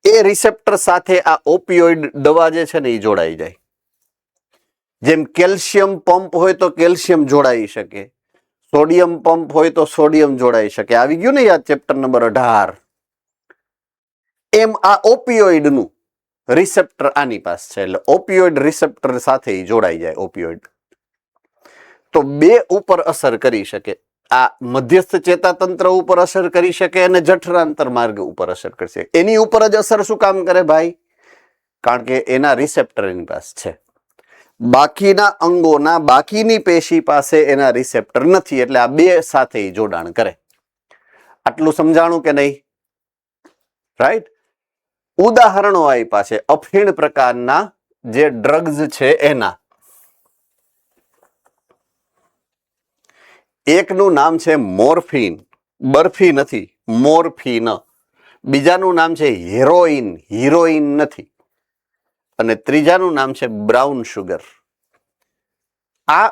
એ રિસેપ્ટર સાથે આ ઓપિયોઇડ દવા જે છે ને એ જોડાઈ જાય. જેમ કેલ્શિયમ પંપ હોય તો કેલ્શિયમ જોડાઈ શકે, સોડિયમ પંપ હોય તો સોડિયમ જોડાઈ શકે. આવી ગયું ને યાદ ચેપ્ટર નંબર 18? એમ આ ઓપિયોઇડનું રિસેપ્ટર આની પાસે છે, એટલે ઓપિયોઇડ રિસેપ્ટર સાથે જોડાઈ જાય. ઓપિયોઇડ તો બે ઉપર અસર કરી શકે. આ મધ્યસ્થ ચેતાતંત્ર ઉપર અસર કરી શકે અને જઠરાંતર માર્ગ ઉપર અસર કરશે. એની ઉપર જ અસર શું કામ કરે ભાઈ? કારણ કે એના રિસેપ્ટર એની પાસે છે. બાકીના અંગોના બાકીની પેશી પાસે એના રિસેપ્ટર નથી, એટલે આ બે સાથે જોડાણ કરે. આટલું સમજાણું કે નહીં? રાઈટ. ઉદાહરણો આપ્યા છે અફીણ પ્રકારના જે ડ્રગ્સ છે એના. એકનું નામ છે મોર્ફિન, બરફી નથી, મોર્ફિન. બીજાનું નામ છે હેરોઇન, હિરોઈન નથી. અને ત્રીજાનું નામ છે બ્રાઉન શુગર. આ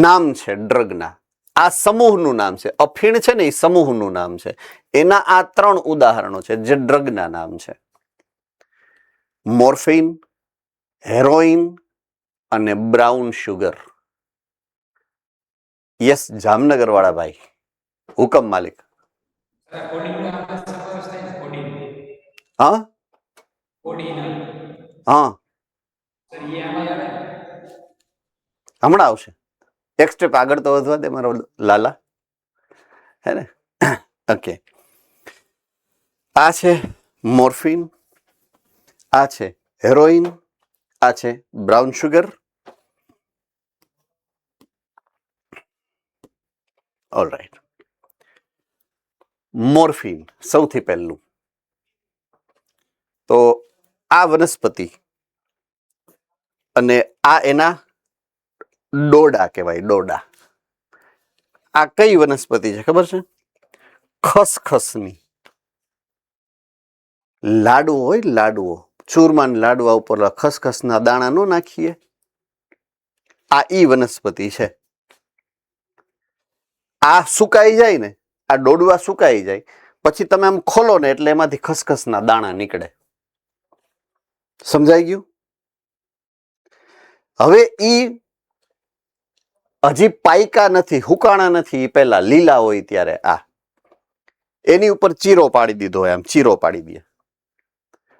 નામ છે ડ્રગના. આ સમૂહનું નામ છે. અફીણ છે ને એ સમૂહનું નામ છે. એના આ 3 ઉદાહરણો છે જે ડ્રગના નામ છે: મોર્ફિન, હેરોઇન અને બ્રાઉન શુગર. યસ, જામનગર વાળા ભાઈ, હુકમ માલિક. હા હા, હમણાં આવશે. એક સ્ટેપ આગળ તો વધવા દે મારો લાલા, હે ને? ઓકે, આ છે મોર્ફિન, આ છે હેરોઇન, આ છે બ્રાઉન શુગર. ઓલરાઈટ. મોર્ફિન સૌથી પહેલું તો આ વનસ્પતિ અને આ એના ડોડા કહેવાય. ડોડા. આ કઈ વનસ્પતિ છે ખબર છે? ખસખસની. લાડવો હોય, લાડવો, ચૂરમાન લાડવા ઉપર ખસખસના દાણા નો નાખીએ, આ ઈ વનસ્પતિ છે. આ સુકાઈ જાય ને, આ ડોડવા સુકાઈ જાય પછી તમે આમ ખોલો ને એટલે એમાંથી ખસખસના દાણા નીકળે. સમજાઈ ગયું? હવે ઈ હજી પાયકા નથી, હુકાણા નથી, પેલા લીલા હોય ત્યારે આ એની ઉપર ચીરો પાડી દીધો હોય, આમ ચીરો પાડી દે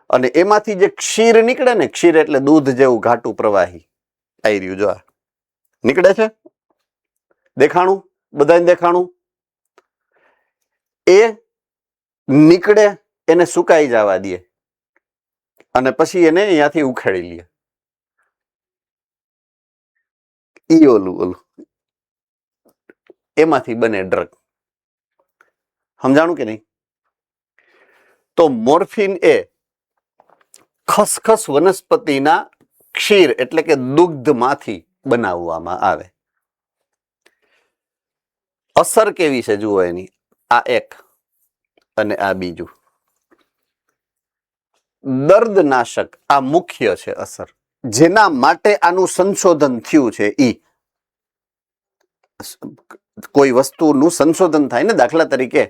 અને એમાંથી જે ક્ષીર નીકળે ને, ક્ષીર એટલે દૂધ જેવું ઘાટું પ્રવાહી, આવી રહ્યું જો આ નીકળે છે. દેખાણું? બધાને દેખાણું? એ નીકળે, એને સુકાઈ જવા દે અને પછી એને અહીંયાથી ઉખેડી લે. ઈ ઓલું એમાંથી બને ડ્રગ. સમજાણું કે નહીં? તો મોર્ફિન એ ખસખસ વનસ્પતિના ક્ષીર એટલે કે દુગ્ધમાંથી બનાવવામાં આવે. અસર કેવી છે જુઓ એની. આ એક અને આ બીજું. દર્દનાશક આ મુખ્ય છે અસર, જેના માટે આનું સંશોધન થયું છે. ઈ કોઈ વસ્તુનું સંશોધન થાય ને, દાખલા તરીકે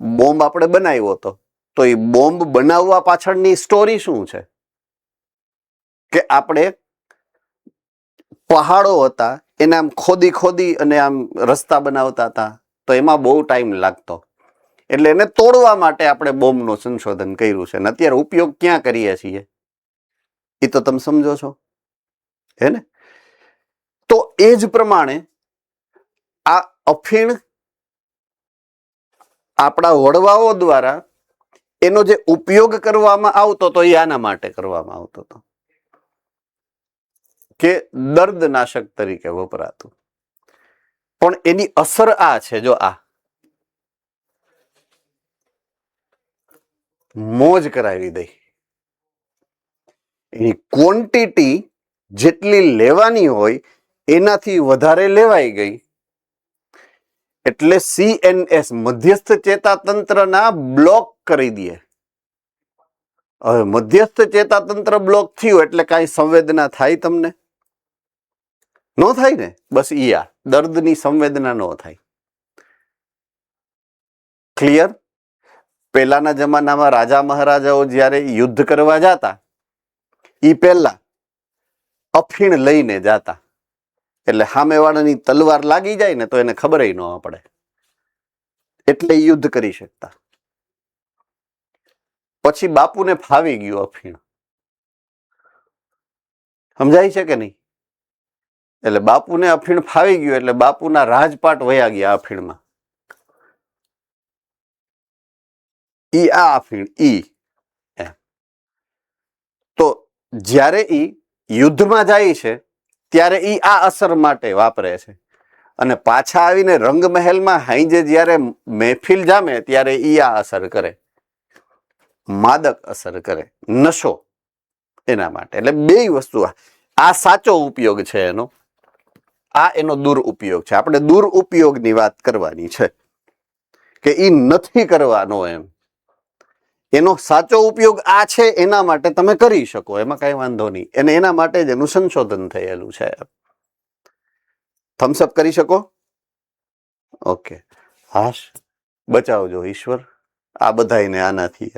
બોમ્બ આપણે બનાવ્યો હતો, તો એ બોમ્બ બનાવવા પાછળની સ્ટોરી શું છે? કે આપણે પહાડો હતા એને આમ ખોદી ખોદી અને આમ રસ્તા બનાવતા હતા, તો એમાં બહુ ટાઈમ લાગતો, એટલે એને તોડવા માટે આપણે બોમ્બનું સંશોધન કર્યું છે. અને અત્યારે ઉપયોગ ક્યાં કરીએ છીએ એ તો તમે સમજો છો, હે ને? તો એ જ પ્રમાણે આ અફીણ આપણા વડવાઓ દ્વારા એનો જે ઉપયોગ કરવામાં આવતો હતો એ આના માટે કરવામાં આવતો હતો કે દર્દનાશક તરીકે વપરાતું. પણ એની અસર આ છે, જો આ મોજ કરાવી દઈ. એની ક્વોન્ટિટી જેટલી લેવાની હોય એનાથી વધારે લેવાઈ ગઈ એટલે CNS મધ્યસ્થ ચેતાતંત્રના બ્લોક કરી દે. હવે મધ્યસ્થ ચેતાતંત્ર બ્લોક થયું એટલે કાંઈ સંવેદના થાય તમને? નો થાય ને, બસ ઈ આ દર્દની સંવેદના નો થાય. ક્લિયર? પહેલાના જમાનામાં રાજા મહારાજાઓ જ્યારે યુદ્ધ કરવા જતા, ઈ પહેલા અફીણ લઈને જાતા, એટલે સામેવાળાની તલવાર લાગી જાય ને તો એને ખબર ન પડે, એટલે યુદ્ધ કરી શકતા. પછી બાપુને ફાવી ગયું અફીણ, સમજાય છે કે નહીં? એટલે બાપુને અફીણ ફાવી ગયું એટલે બાપુના રાજપાટ વયા ગયા અફીણમાં. ઈ આ અફીણ ઈ તો જ્યારે ઈ યુદ્ધમાં જાય છે ત્યારે ઈ આ અસર માટે વાપરે છે, અને પાછા આવીને રંગમહેલમાં હાઈજે જ્યારે મહેફિલ જામે ત્યારે ઈ આ અસર કરે, માદક અસર કરે, નશો એના માટે. એટલે બે વસ્તુ, આ સાચો ઉપયોગ છે એનો, આ એનો દુરુપયોગ છે. આપણે દુરુપયોગની વાત કરવાની છે કે ઈ નથી કરવાનો એમ. એનો સાચો ઉપયોગ આ છે, એના માટે તમે કરી શકો, એમાં કઈ વાંધો નહીં. અને એના માટે જ એનું સંશોધન થયેલું છે. થમ્સઅપ કરી શકો? ઓકે, હાશ, બચાવજો ઈશ્વર આ બધાને આનાથી,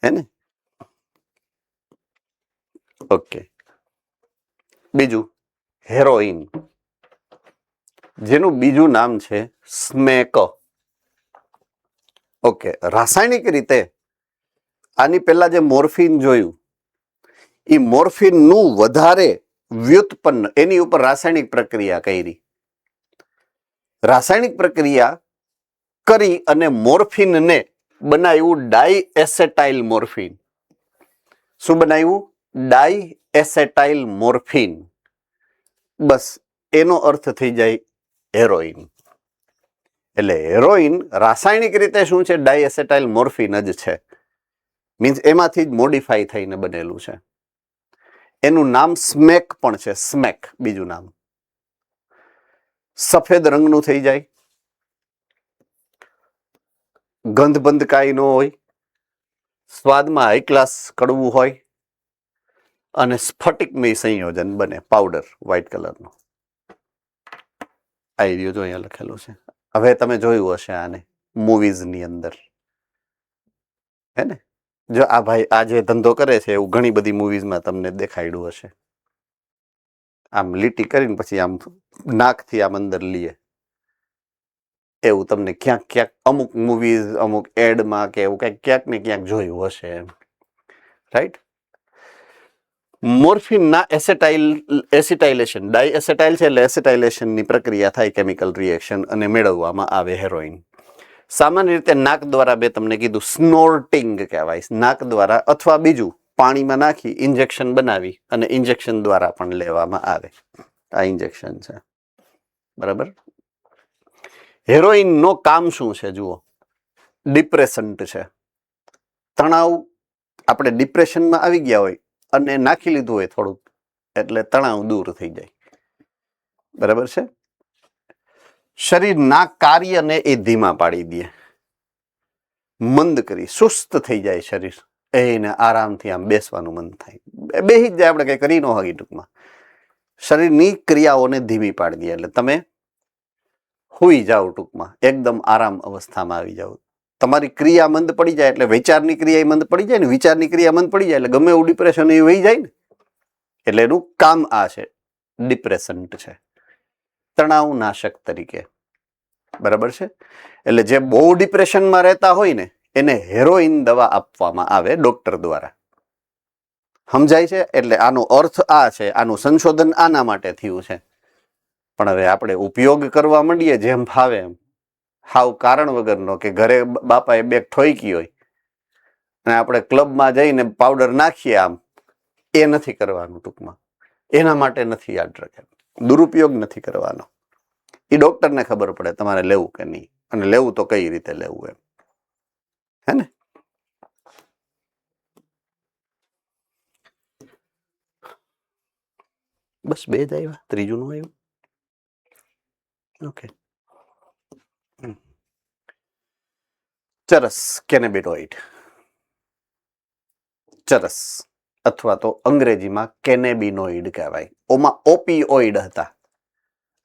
હે ને? ઓકે, બીજું હેરોઈન, જેનું બીજું નામ છે સ્મેક. ઓકે, રાસાયણિક રીતે આની પહેલા જે મોર્ફિન જોયું, એ મોર્ફિન નું વધારે વ્યુત્પન્ન એની ઉપર રાસાયણિક પ્રક્રિયા કરી. રાસાયણિક પ્રક્રિયા કરી અને મોર્ફિનને બનાવ્યું ડાઇએસેટાઇલ મોર્ફિન. શું બનાવ્યું? ડાઇએસેટાઇલ મોર્ફિન. બસ એનો અર્થ થઈ જાય હેરોઈન. એટલે હેરોઈન રાસાયણિક રીતે શું છે? ડાઇએસેટાઇલ મોર્ફિન જ છે. મીન્સ એમાંથી જ મોડિફાઈ થઈને બનેલું છે. એનું નામ સ્મેક પણ છે. સ્મેક બીજું નામ. સફેદ રંગનું થઈ જાય, ગંધ બંધ કાંઈ ન હોય, સ્વાદમાં હાઈ ક્લાસ કડવું હોય, અને સ્ફટિકમય સંયોજન બને, પાવડર વ્હાઇટ કલરનો. આ રહ્યો જો અહીંયા લખેલું છે. હવે તમે જોયું હશે આને મૂવીઝની અંદર, હે ને? જો આ ભાઈ આ જે ધંધો કરે છે એવું ઘણી બધી મૂવીઝમાં તમને દેખાડ્યું હશે. આમ લીટી કરીને પછી આમ નાકથી આમ અંદર લીએ, એવું તમને ક્યાંક ક્યાંક અમુક મૂવીઝ, અમુક એડમાં કે એવું કંઈક ક્યાંક ને ક્યાંક જોયું હશે એમ, રાઈટ? મોર્ફિનના એસિટાઇલેશન, ડાઇએસેટાઇલ છે એટલે એસિટાઇલેશનની પ્રક્રિયા થાય, કેમિકલ રિએક્શન, અને મેળવવામાં આવે હેરોઈન. સામાન્ય રીતે નાક દ્વારા, બે તમને કીધું, સ્નોર્ટિંગ કહેવાય, નાક દ્વારા, અથવા બીજું પાણીમાં નાખી ઇન્જેક્શન બનાવી અને ઇન્જેક્શન દ્વારા પણ લેવામાં આવે. આ ઇન્જેક્શન છે, બરાબર? હેરોઈન નો કામ શું છે? જુઓ, ડિપ્રેસન્ટ છે. તણાવ, આપણે ડિપ્રેશનમાં આવી ગયા હોય અને નાખી લીધું હોય થોડુંક, એટલે તણાવ દૂર થઈ જાય, બરાબર છે? શરીરના કાર્યને એ ધીમા પાડી દે, મંદ કરી, સુસ્ત થઈ જાય શરીર, એને આરામથી આમ બેસવાનું મન થાય, બેસી જ જાય, આપણે કઈ કરી ન હોય. ટૂંકમાં શરીરની ક્રિયાઓને ધીમી પાડી દે, એટલે તમે હુઈ જાઓ, ટૂંકમાં એકદમ આરામ અવસ્થામાં આવી જાઓ. તમારી ક્રિયા મંદ પડી જાય એટલે વિચારની ક્રિયા મંદ પડી જાય ને, વિચારની ક્રિયા મંદ પડી જાય એટલે ગમે એવું ડિપ્રેશન એ વહી જાય ને. એટલે એનું કામ આ છે, ડિપ્રેસન્ટ છે, તણાવ નાશક તરીકે, બરાબર છે? એટલે જે બહુ ડિપ્રેશનમાં રહેતા હોય ને એને હેરોઈન દવા આપવામાં આવે ડોક્ટર દ્વારા. સમજાય છે? એટલે આનો અર્થ આ છે, આનું સંશોધન આના માટે થયું છે. પણ હવે આપણે ઉપયોગ કરવા માંડીએ જેમ ફાવે એમ, હાવ કારણ વગરનો, કે ઘરે બાપાએ બેગ ઠોકી હોય અને આપણે ક્લબમાં જઈને પાવડર નાખીએ આમ, એ નથી કરવાનું. ટૂંકમાં એના માટે નથી યાદ રાખે, દુરુપયોગ નથી કરવાનો. એ ડોક્ટરને ખબર પડે તમારે લેવું કે નહીં, અને લેવું તો કઈ રીતે લેવું એમ, હે ને? બસ બે જ આવ્યા, ત્રીજું નું આવ્યું. ઓકે, ચરસ, કેનેબિનોઇડ. ચરસ અથવા તો અંગ્રેજીમાં કેનેબિનોઇડ કહેવાય. ઓમાં ઓપિયોઇડ હતા,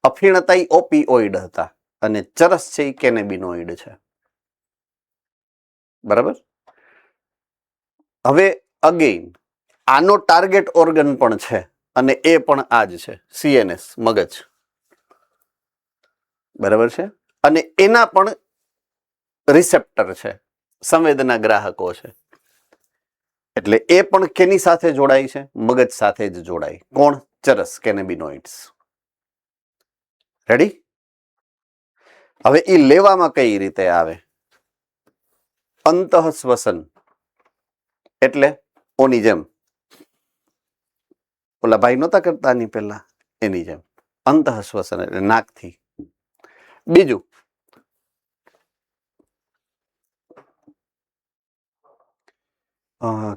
અફીણ હતા એ ઓપિયોઇડ હતા અને ચરસ છે એ કેનેબિનોઇડ છે. બરાબર. હવે અગેઇન આનો ટાર્ગેટ ઓર્ગન પણ છે અને એ પણ આ જ છે, CNS મગજ. બરાબર છે. અને એના પણ રિસેપ્ટર છે, સંવેદના ગ્રાહકો છે. એટલે એ પણ કેની સાથે જોડાય છે? મગજ સાથે જ જોડાય. કોણ? ચરસ, કેનેબિનોઇડ્સ. રેડી? હવે એ લેવામાં કઈ રીતે આવે? અંતઃશ્વસન એટલે ઓની જેમ, ઓલા ભાઈ નહોતા કરતા આની પહેલા, એની જેમ અંતઃશ્વસન એટલે નાકથી. બીજું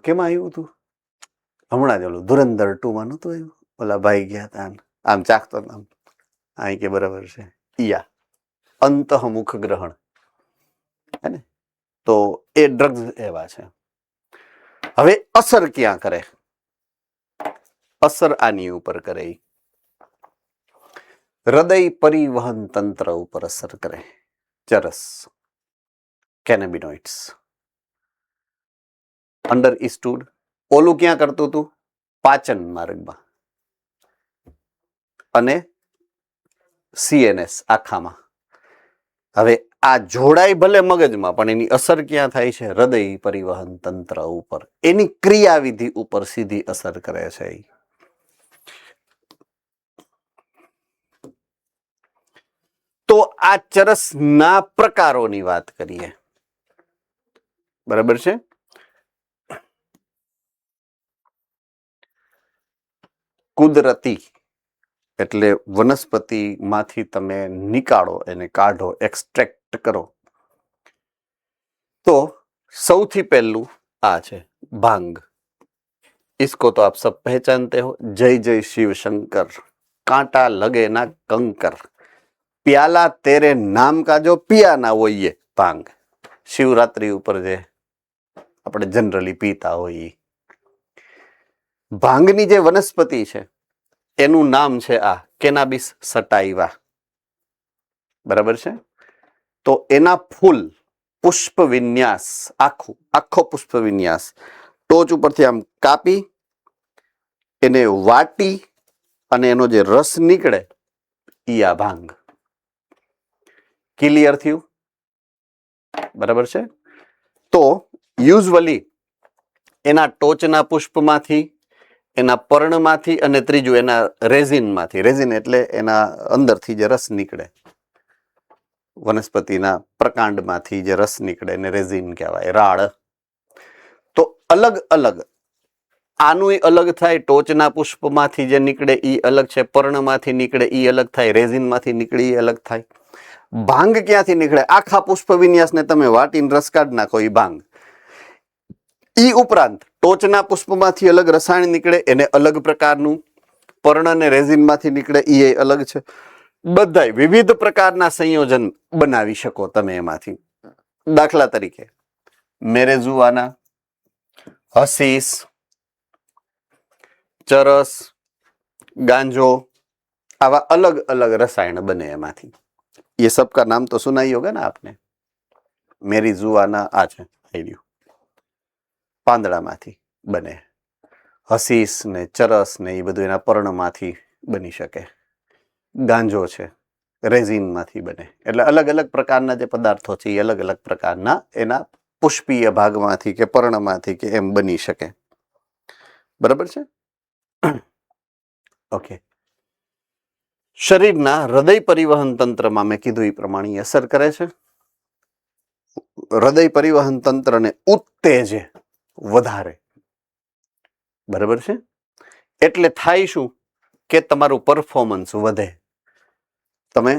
કેમાં આવ્યું હતું હમણાં જ? ઓલું ધુરંધર 2 માં નહોતું આવ્યું? ઓલા ભાઈ ગયા હતા આમ ચાખતો આમ, અહીં કે બરાબર છે, ઈયા અંતઃમુખ ગ્રહણ, હે ને? તો એ ડ્રગ્સ એવા છે. હવે અસર ક્યાં કરે? અસર આની ઉપર કરે, હૃદય પરિવહન તંત્ર ઉપર અસર કરે. ચરસ, કેનેબિનોઇડ્સ. અંડરસ્ટુડ. ઓલું ક્યાં કરતું હતું? પાચન માર્ગમાં અને CNS આખામાં. હવે આ જોડાય ભલે મગજમાં, પણ એની અસર ક્યાં થાય છે? હૃદય પરિવહન તંત્ર ઉપર, એની ક્રિયાવિધિ ઉપર સીધી અસર કરે છે. તો આ ચરસના પ્રકારોની વાત કરીએ. બરાબર છે. કુદરતી એટલે વનસ્પતિમાંથી તમે નીકાળો, એને કાઢો, એક્સ્ટ્રેક્ટ કરો. તો સૌથી પહેલું આ છે ભાંગ. इसको तो आप सब पहचानते हो. जय जय शिव शंकर, कांटा लगे ना कंकर, प्याला तेरे नाम का जो पिया ना वो ये भांग. શિવરાત્રી ઉપર જે આપણે જનરલી પીતા હોઈએ. ભાંગની જે વનસ્પતિ છે એનું નામ છે આ કેનાબિસ સટાઇવા. બરાબર છે. તો એના ફૂલ પુષ્પ વિન્યાસ, આખો પુષ્પ વિન્યાસ ટોચ ઉપરથી આમ કાપી, એને વાટી અને એનો જે રસ નીકળે ઈ આ ભાંગ. ક્લિયર થયું? બરાબર છે. તો યુઝવલી એના ટોચના પુષ્પમાંથી, એના પર્ણમાંથી અને ત્રીજું એના રેઝિનમાંથી, રેઝિન એટલે એના અંદરથી જે રસ નીકળે, વનસ્પતિના પ્રકાંડમાંથી જે રસ નીકળે એને રેઝિન કહેવાય, રાળ. તો અલગ અલગ આનું અલગ થાય, ટોચના પુષ્પમાંથી જે નીકળે ઈ અલગ છે, પર્ણમાંથી નીકળે ઈ અલગ થાય, રેઝિનમાંથી નીકળે ઈ અલગ થાય. ભાંગ ક્યાંથી નીકળે? આખા પુષ્પ વિન્યાસને તમે વાટીને રસ કાઢી નાખો, ઈ ભાંગ. ઈ ઉપરાંત ટોચના પુષ્પમાંથી અલગ રસાયણ નીકળે, એને અલગ પ્રકારનું, પર્ણ અને રેઝિનમાંથી નીકળે ઈ અલગ છે. બધાય વિવિધ પ્રકારના સંયોજન બનાવી શકો તમે એમાંથી. દાખલા તરીકે મેરેઝુઆના, હસીસ, ચરસ, ગાંજો, આવા અલગ અલગ રસાયણ બને એમાંથી. ये सबका नाम तो सुना ही होगा ना आपने. મેરીઝુઆના આ છે, પાંદડામાંથી બને. હસીસ ને ચરસ ને એ બધું એના પર્ણમાંથી બની શકે. ગાંજો છે, રેઝિનમાંથી બને. એટલે અલગ અલગ પ્રકારના જે પદાર્થો છે એ અલગ અલગ પ્રકારના એના પુષ્પીય ભાગમાંથી કે પર્ણમાંથી કે એમ બની શકે. બરાબર છે. ઓકે. શરીરના હૃદય પરિવહન તંત્રમાં મેં કીધું એ પ્રમાણે અસર કરે છે. હૃદય પરિવહન તંત્રને ઉત્તેજે વધારે. બરાબર છે. એટલે થાય શું કે તમારું પરફોર્મન્સ વધે, તમે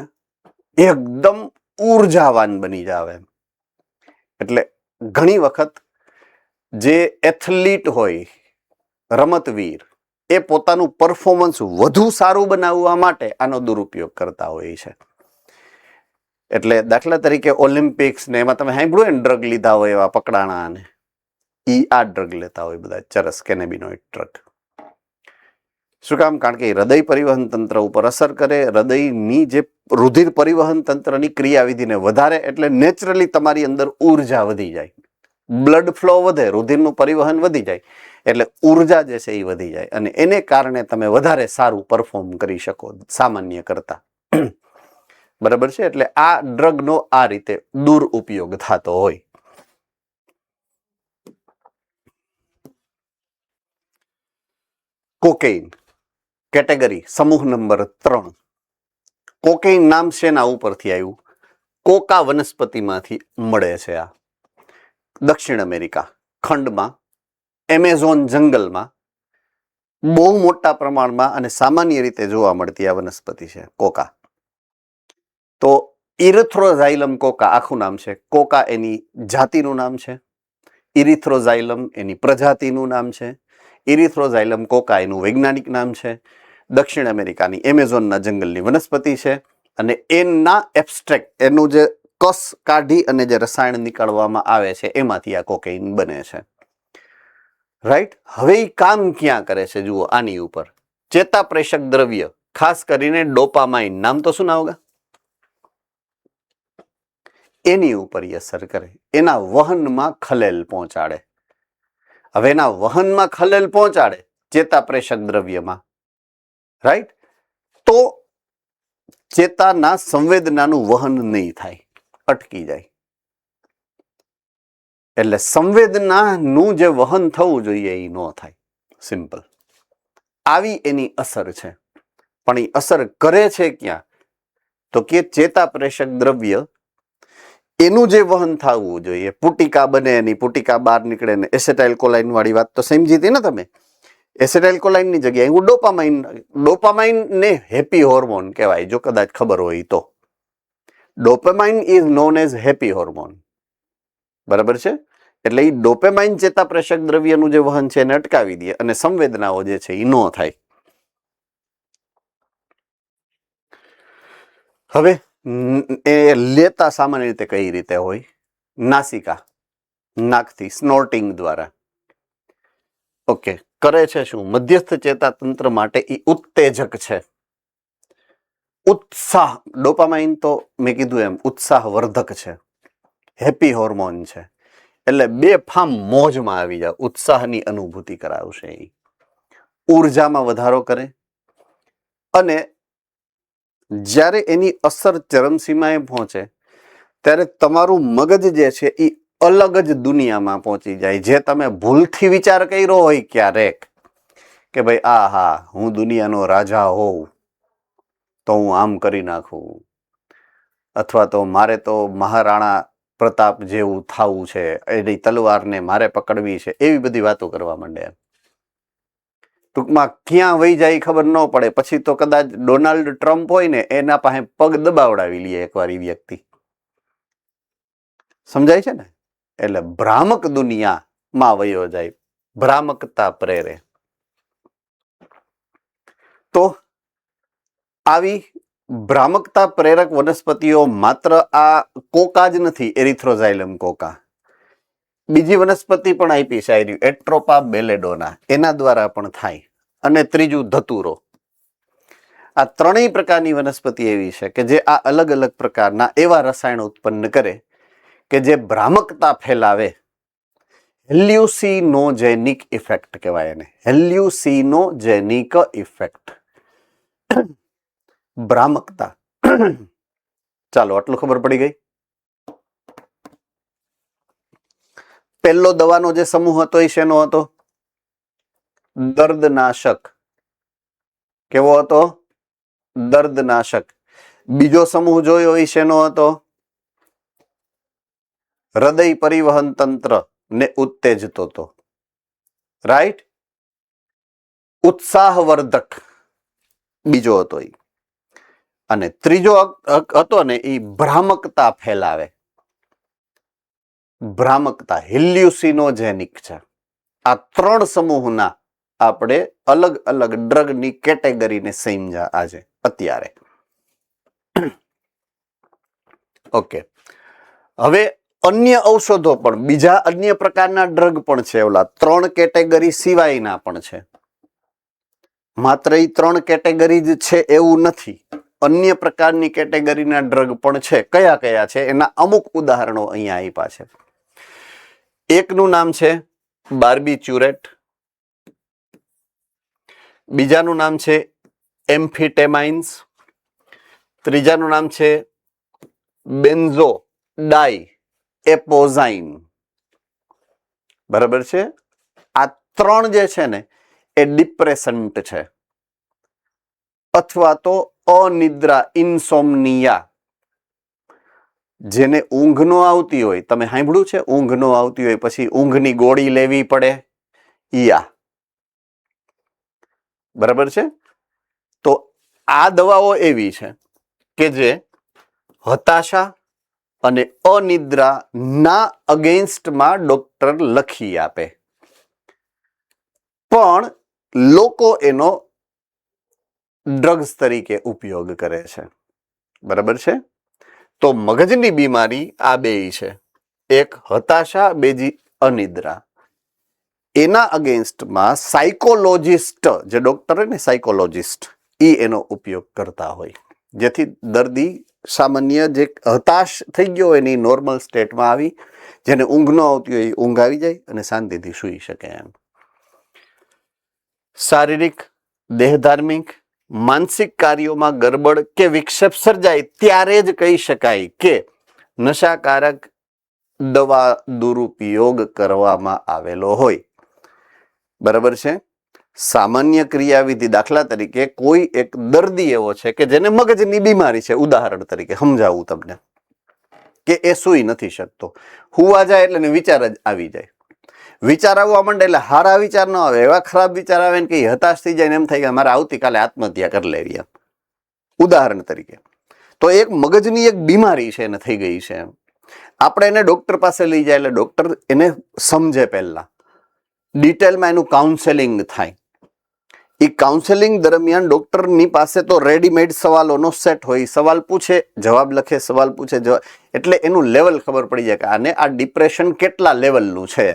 એકદમ ઉર્જાવાન બની જાવ એમ. એટલે ઘણી વખત જે એથ્લીટ હોય, રમતવીર, એ પોતાનું પરફોર્મન્સ વધુ સારું બનાવવા માટે આનો દુરુપયોગ કરતા હોય છે. એટલે દાખલા તરીકે ઓલિમ્પિક્સ ને એમાં તમે સાંભળ્યું ને ડ્રગ લીધા હોય એવા પકડાણા ને ઈ આ ડ્રગ લેતા હોય બધા, ચરસ કેનેબિનોઇડ ડ્રગ. શું કામ? કારણ કે હૃદય પરિવહન તંત્ર ઉપર અસર કરે. હૃદયની જે રુધિર પરિવહન તંત્રની ક્રિયાવિધિને વધારે એટલે નેચરલી તમારી અંદર ઉર્જા વધી જાય, બ્લડ ફ્લો વધે, રુધિરનું પરિવહન વધી જાય એટલે ઉર્જા જે છે એ વધી જાય અને એને કારણે તમે વધારે સારું પરફોર્મ કરી શકો સામાન્ય કરતા. બરાબર છે. એટલે આ ડ્રગનો આ રીતે દુરુપયોગ થતો હોય. કોકેઇન કેટેગરી સમૂહ નંબર 3. કોકેઇન નામ શેના ઉપરથી આવ્યું? કોકા વનસ્પતિમાંથી મળે છે. આ દક્ષિણ અમેરિકા ખંડમાં એમેઝોન જંગલમાં બહુ મોટા પ્રમાણમાં અને સામાન્ય રીતે જોવા મળતી આ વનસ્પતિ છે કોકા. તો ઇરિથ્રોઝાઇલમ કોકા આખું નામ છે. કોકા એની જાતિનું નામ છે, ઇરિથ્રોઝાઇલમ એની પ્રજાતિનું નામ છે, ઇરિથ્રોઝાઇલમ કોકા એનું વૈજ્ઞાનિક નામ છે. દક્ષિણ અમેરિકાની એમેઝોનના જંગલની વનસ્પતિ છે અને એના એબ્સ્ટ્રેક્ટ એનું જે કસ કાઢી અને જે રસાયણ નીકળવામાં આવે છે એમાંથી આ કોકેઇન બને છે. રાઈટ. હવે એ કામ ક્યાં કરે છે જુઓ આની ઉપર. ચેતાપ્રેષક દ્રવ્ય ખાસ કરીને ડોપામાઇન, નામ તો શું ના હોગા, એની ઉપર અસર કરે, એના વહનમાં ખલેલ પહોંચાડે. હવે એના વહનમાં ખલેલ પહોંચાડે ચેતાપ્રેષક દ્રવ્યમાં, રાઈટ, તો ચેતાના સંવેદનાનું વહન નહીં થાય, અટકી જાય. એટલે સંવેદનાનું જે વહન થવું જોઈએ એ ન થાય. સિમ્પલ. આવી એની અસર છે. પણ એ અસર કરે છે ક્યાં? તો કે ચેતાપ્રેષક દ્રવ્ય એનું જે વહન થવું જોઈએ, પુટિકા બને એની, પુટિકા બહાર નીકળે ને એસેટાઇલ કોલાઇન વાળી વાત તો સમજી હતી ને તમે. એસેટાઇલ કોલાઇનની જગ્યાએ હું ડોપામાઇન, ડોપામાઇન ને હેપી હોર્મોન કહેવાય જો કદાચ ખબર હોય તો. Dopamine is known as happy hormone. બરાબર છે. એટલે એ ડોપામાઇન ચેતાપ્રેષક દ્રવ્યનું જે વહન છે એને અટકાવી દે અને સંવેદનાઓ જે છે એ ન થાય. હવે એ લેતા સામાન્ય રીતે કઈ રીતે હોય? નાસિકા, નાકથી સ્નોર્ટિંગ દ્વારા. ઓકે. કરે છે શું? મધ્યસ્થ ચેતાતંત્ર માટે એ ઉત્તેજક છે. ઉત્સાહ, ડોપામાઇન તો મેં કીધું એમ ઉત્સાહવર્ધક છે, હેપી હોર્મોન છે. એટલે બેફામ મોજમાં આવી જાવ, ઉત્સાહની અનુભૂતિ કરાવશે. એ ઉર્જામાં વધારો કરે અને જ્યારે એની અસર ચરમસીમાએ પહોંચે ત્યારે તમારું મગજ જે છે એ અલગ જ દુનિયામાં પહોંચી જાય. જે તમે ભૂલથી વિચાર કર્યો હોય ક્યારેક કે ભાઈ આ હા હું દુનિયાનો રાજા હોઉં તો હું આમ કરી નાખું, અથવા તો મારે તો મહારાણા પ્રતાપ જેવું થવું છે, એની તલવારને મારે પકડવી છે, એવી બધી વાતો કરવા માંડે. ટૂંકમાં ક્યાં વહી જાય ખબર ન પડે. પછી તો કદાચ ડોનાલ્ડ ટ્રમ્પ હોય ને એના પાસે પગ દબાવડાવી લે એકવાર એ વ્યક્તિ. સમજાય છે ને? એટલે ભ્રામક દુનિયામાં વયો જાય, ભ્રામકતા પ્રેરે. તો આવી ભ્રામકતા પ્રેરક વનસ્પતિઓ માત્ર આ કોકા જ નથી, એરિથ્રોઝાઇલમ કોકા. બીજી વનસ્પતિ પણ આપી છે એટ્રોપા બેલેડોના, એના દ્વારા પણ થાય. અને ત્રીજું ધતુરો. આ ત્રણેય પ્રકારની વનસ્પતિ એવી છે કે જે આ અલગ અલગ પ્રકારના એવા રસાયણ ઉત્પન્ન કરે કે જે ભ્રામકતા ફેલાવે. હેલ્યુસિનોજેનિક ઇફેક્ટ કહેવાય એને, હેલ્યુસિનોજેનિક ઇફેક્ટ, ભ્રામકતા. ચાલો આટલું ખબર પડી ગઈ. પહેલો દવાનો જે સમૂહ હતો એ શેનો હતો? દર્દનાશક. કેવો હતો? દર્દનાશક. બીજો સમૂહ જોયો એ શેનો હતો? હૃદય પરિવહન તંત્ર ને ઉત્તેજતો હતો. રાઈટ. ઉત્સાહવર્ધક બીજો હતો એ. અને ત્રીજો હતો ને એ ભ્રામકતા ફેલાવે. ભ્રામકતા, હેલ્યુસિનોજેનિક છે. આ ત્રણ સમૂહના આપણે અલગ અલગ ડ્રગની કેટેગરીને સમજ્યા આજે અત્યારે. ઓકે. હવે અન્ય ઔષધો પણ, બીજા અન્ય પ્રકારના ડ્રગ પણ છે, ઓલા ત્રણ કેટેગરી સિવાયના પણ છે. માત્ર એ 3 કેટેગરી જ છે એવું નથી, અન્ય પ્રકારની કેટેગરીના ડ્રગ પણ છે. કયા કયા છે એના અમુક ઉદાહરણો અહીંયા આપ્યા છે. એકનું નામ છે બાર્બિચ્યુરેટ, બીજાનું નામ છે એમ્ફિટેમાઇન્સ, ત્રીજાનું નામ છે બેન્ઝો ડાઈ એપોઝાઇન. બરાબર છે. આ 3 જે છે ને એ ડિપ્રેસન્ટ છે અથવા તો અનિદ્રા, ઇન્સોમનિયા. જેને ઊંઘ ન આવતી હોય, તમે સાંભળ્યું છે ઊંઘ ન આવતી હોય પછી ઊંઘની ગોળી લેવી પડે, યા. બરાબર છે. તો આ દવાઓ એવી છે કે જે હતાશા અને અનિદ્રા ના અગેન્સ્ટમાં ડોક્ટર લખી આપે, પણ લોકો એનો ડ્રગ્સ તરીકે ઉપયોગ કરે છે. બરાબર છે. તો મગજની બીમારી આ બેય છે, એક હતાશા, બીજી અનિદ્રા. એના અગેન્સ્ટમાં સાયકોલોજિસ્ટ, જે ડોક્ટર હોય ને સાયકોલોજિસ્ટ, એ એનો ઉપયોગ કરતા હોય, જેથી દર્દી સામાન્ય જે હતાશ થઈ ગયો હોય એની નોર્મલ સ્ટેટમાં આવી, જેને ઊંઘ ન આવતી હોય ઊંઘ આવી જાય અને શાંતિથી સૂઈ શકે એમ. શારીરિક, દેહધાર્મિક, માનસિક કાર્યોમાં ગરબડ કે વિક્ષેપ સર્જાય ત્યારે જ કહી શકાય કે નશાકારક દવા દુરુપયોગ કરવામાં આવેલો હોય. બરાબર છે. સામાન્ય ક્રિયાવિધિ, દાખલા તરીકે કોઈ એક દર્દી એવો છે કે જેને મગજની બીમારી છે, ઉદાહરણ તરીકે સમજાવું તમને, કે એ સૂઈ નથી શકતો, હુવા જાય એટલે વિચાર જ આવી જાય, વિચાર આવવા માંડે એટલે હારા વિચાર ન આવે, એવા ખરાબ વિચાર આવે ને કે હતાશ થઈ જાય ને એમ થાય કે મારે આવતીકાલે આત્મહત્યા કરી લેવી એમ, ઉદાહરણ તરીકે. તો એક મગજની એક બીમારી છે, એને થઈ ગઈ છે એમ. આપણે એને ડોક્ટર પાસે લઈ જાય એટલે ડોક્ટર એને સમજે, પહેલા ડિટેલમાં એનું કાઉન્સેલિંગ થાય. એ કાઉન્સેલિંગ દરમિયાન ડોક્ટરની પાસે તો રેડીમેડ સવાલોનો સેટ હોય, સવાલ પૂછે જવાબ લખે, સવાલ પૂછે જવાબ, એટલે એનું લેવલ ખબર પડી જાય કે આને આ ડિપ્રેશન કેટલા લેવલનું છે.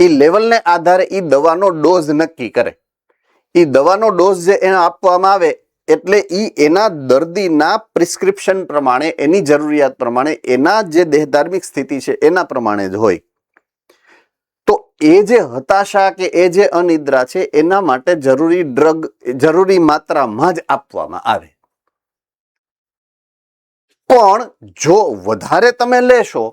એ લેવલને આધારે એ દવાનો ડોઝ નક્કી કરે. એ દવાનો ડોઝ જે એને આપવામાં આવે એટલે એ એના દર્દીના પ્રિસ્ક્રિપ્શન પ્રમાણે, એની જરૂરિયાત પ્રમાણે, એના જે દેહધાર્મિક સ્થિતિ છે એના પ્રમાણે જ હોય. તો એ જે હતાશા કે એ જે અનિદ્રા છે એના માટે જરૂરી ડ્રગ જરૂરી માત્રામાં જ આપવામાં આવે. પણ જો વધારે તમે લેશો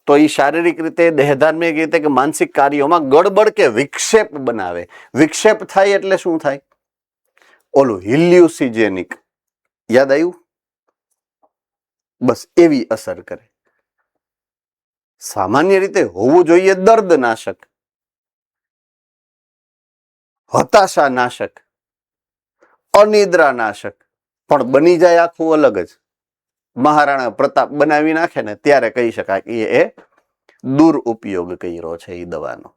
તો એ શારીરિક રીતે, દેહધાર્મિક રીતે કે માનસિક કાર્યોમાં ગડબડ કે વિક્ષેપ બનાવે. વિક્ષેપ થાય એટલે શું થાય? ઓલું હિલ્યુસિજેનિક, યાદ આવ્યું? બસ એવી અસર કરે. સામાન્ય રીતે હોવું જોઈએ દર્દનાશક, હતાશાનાશક, અનિદ્રાનાશક, પણ બની જાય આખું અલગ જ. મહારાણા પ્રતાપ બનાવી નાખે ને ત્યારે કહી શકાય કે એ દુરુપયોગ કર્યો છે એ દવાનો.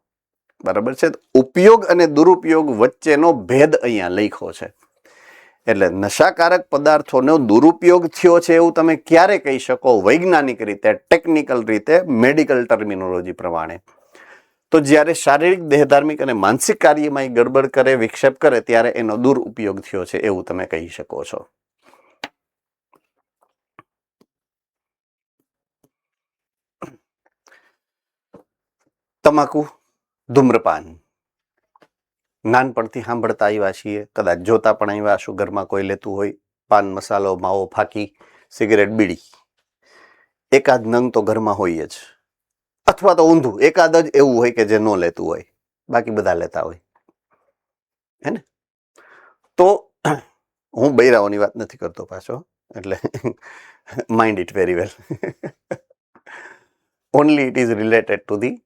બરાબર છે. ઉપયોગ અને દુરુપયોગ વચ્ચેનો ભેદ અહીંયા લખ્યો છે. એટલે નશાકારક પદાર્થોનો દુરુપયોગ થયો છે એવું તમે ક્યારે કહી શકો? વૈજ્ઞાનિક રીતે, ટેકનિકલ રીતે, મેડિકલ ટર્મિનોલોજી પ્રમાણે. તો જ્યારે શારીરિક, દેહધાર્મિક અને માનસિક કાર્યમાં ગડબડ કરે, વિક્ષેપ કરે, ત્યારે એનો દુરુપયોગ થયો છે એવું તમે કહી શકો છો. તમાકુ, ધૂમ્રપાન નાનપણથી સાંભળતા આવ્યા છીએ, કદાચ જોતા પણ આવ્યા છું, ઘરમાં કોઈ લેતું હોય, પાન મસાલો, માવો, ફાકી, સિગરેટ, બીડી, એકાદ નંગ તો ઘરમાં હોય જ, અથવા તો ઊંધું એકાદ જ એવું હોય કે જે ન લેતું હોય, બાકી બધા લેતા હોય, હે ને? તો હું બૈરાઓની વાત નથી કરતો પાછો, એટલે mind it very well. Only it is related to the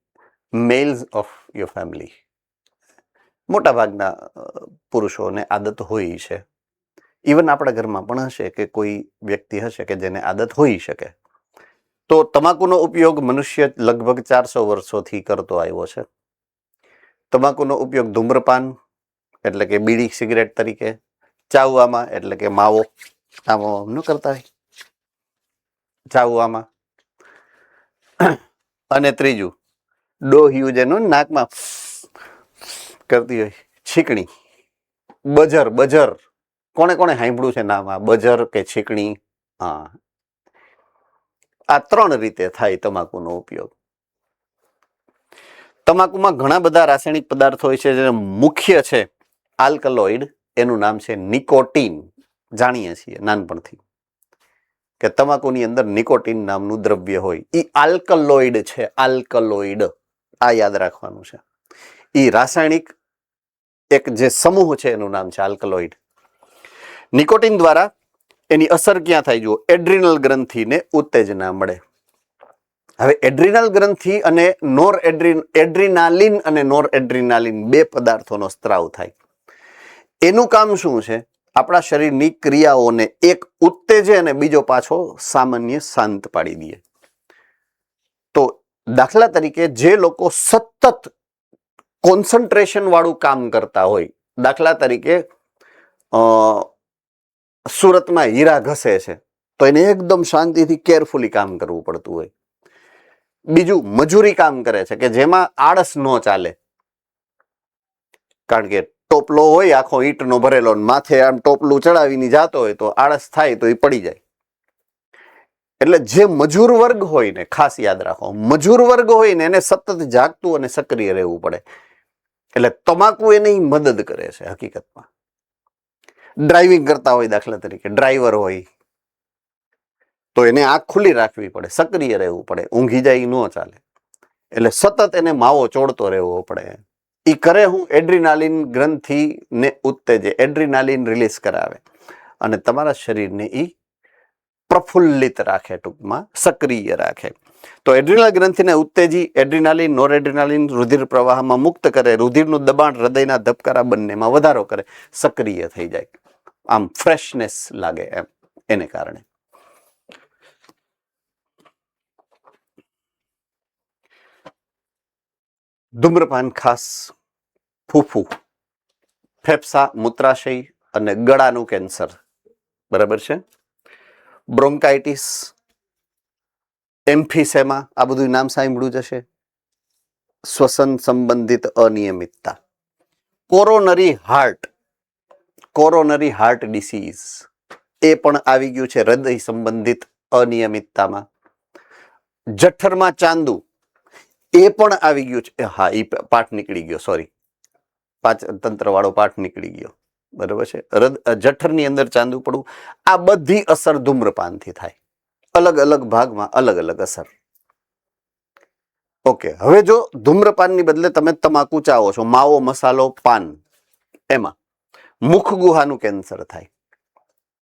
mails of your family. મોટા ભાગના પુરુષોને આદત હોય છે, ઇવન આપણા ઘરમાં પણ હશે કે કોઈ વ્યક્તિ હશે કે જેને આદત હોઈ શકે. તો તમાકુનો ઉપયોગ મનુષ્ય લગભગ 400 વર્ષોથી કરતો આવ્યો છે. તમાકુનો ઉપયોગ ધૂમ્રપાન એટલે કે બીડી, સિગરેટ તરીકે, ચાવવામાં એટલે કે માવો, આમાં ન કરતા હોય ચાવવામાં, અને ત્રીજું ડોહ્યું જેનું નાકમાં કરતી હોય, છીકણી, બજર, બજર કોણે કોણે સાંભળ્યું છે નામ? આ બજર કે છીકણી? હા, આ 3 રીતે થાય તમાકુનો ઉપયોગ. તમાકુમાં ઘણા બધા રાસાયણિક પદાર્થો હોય છે, જે મુખ્ય છે આલ્કલોઇડ. એનું નામ છે નિકોટીન. જાણીએ છીએ નાનપણથી કે તમાકુની અંદર નિકોટીન નામનું દ્રવ્ય હોય. એ આલ્કલોઇડ છે. આલ્કલોઇડ આ યાદ રાખવાનું છે. એ રાસાયણિક એક જે સમૂહ છે એનું નામ છે આલ્કલોઇડ. નિકોટીન દ્વારા એની અસર ક્યાં થાય? જુઓ, એડ્રિનલ ગ્રંથિને ઉત્તેજના મળે. હવે એડ્રિનલ ગ્રંથિ અને એડ્રિનાલિન અને નોર એડ્રિનાલિન 2 પદાર્થોનો સ્ત્રાવ થાય. એનું કામ શું છે? આપણા શરીરની ક્રિયાઓને એક ઉત્તેજે અને બીજો પાછો સામાન્ય શાંત પાડી દે. તો દાખલા તરીકે જે લોકો સતત કોન્સન્ટ્રેશન વાળું કામ કરતા હોય, દાખલા તરીકે સુરતમાં હીરા ઘસે છે તો એને એકદમ શાંતિથી કેરફુલી કામ કરવું પડતું હોય. બીજું મજૂરી કામ કરે છે કે જેમાં આળસ ન ચાલે, કારણ કે ટોપલો હોય આખો ઈંટનો ભરેલો, માથે આમ ટોપલું ચડાવીને જાતો હોય તો આળસ થાય તો એ પડી જાય. એટલે જે મજૂર વર્ગ હોય ને, ખાસ યાદ રાખો, મજૂર વર્ગ હોય ને એને સતત જાગતું અને સક્રિય રહેવું પડે. એટલે તમાકુ એને મદદ કરે છે હકીકતમાં. ડ્રાઇવિંગ કરતા હોય, દાખલા તરીકે ડ્રાઈવર હોય તો એને આંખ ખુલ્લી રાખવી પડે, સક્રિય રહેવું પડે, ઊંઘી જાય ન ચાલે. એટલે સતત એને માવો ચોડતો રહેવો પડે. એ કરે હું? એડ્રિનાલિન ગ્રંથિને ઉત્તેજે, એડ્રિનાલિન રિલીઝ કરાવે અને તમારા શરીરને એ પ્રફુલ્લિત રાખે, ટૂંકમાં સક્રિય રાખે. તો એડ્રિનલ ગ્રંથિને ઉત્તેજી એડ્રિનાલિન નોરેડ્રિનાલિન રુધિર પ્રવાહમાં મુક્ત કરે, રુધિરનું દબાણ હૃદયના ધબકારા બંનેમાં વધારો કરે, સક્રિય થઈ જાય, આમ ફ્રેશનેસ લાગે એમ એને કારણે. ધૂમ્રપાન ખાસ ફૂફૂ, ફેફસા, મૂત્રાશય અને ગળાનું કેન્સર, બરાબર છે, બ્રોન્કાઇટિસ, એમ્ફીસેમા, આ બધું નામ સાંભળ્યું જ હશે. શ્વસન સંબંધિત અનિયમિતતા, કોરોનરી હાર્ટ ડિસીઝ એ પણ આવી ગયું છે હૃદય સંબંધિત અનિયમિતતામાં. જઠરમાં ચાંદુ એ પણ આવી ગયું છે. હા, એ પાઠ નીકળી ગયો, સોરી, પાચન તંત્ર વાળો પાઠ નીકળી ગયો, બરાબર છે. જઠરની અંદર ચાંદુ પડવું, આ બધી અસર ધૂમ્રપાનથી થાય. અલગ અલગ ભાગમાં અલગ અલગ અસર. ઓકે, હવે જો ધૂમ્રપાનની બદલે તમે તમાકુ ચાવો છો, માવો, મસાલો, પાન, એમાં મુખ ગુહાનું કેન્સર થાય,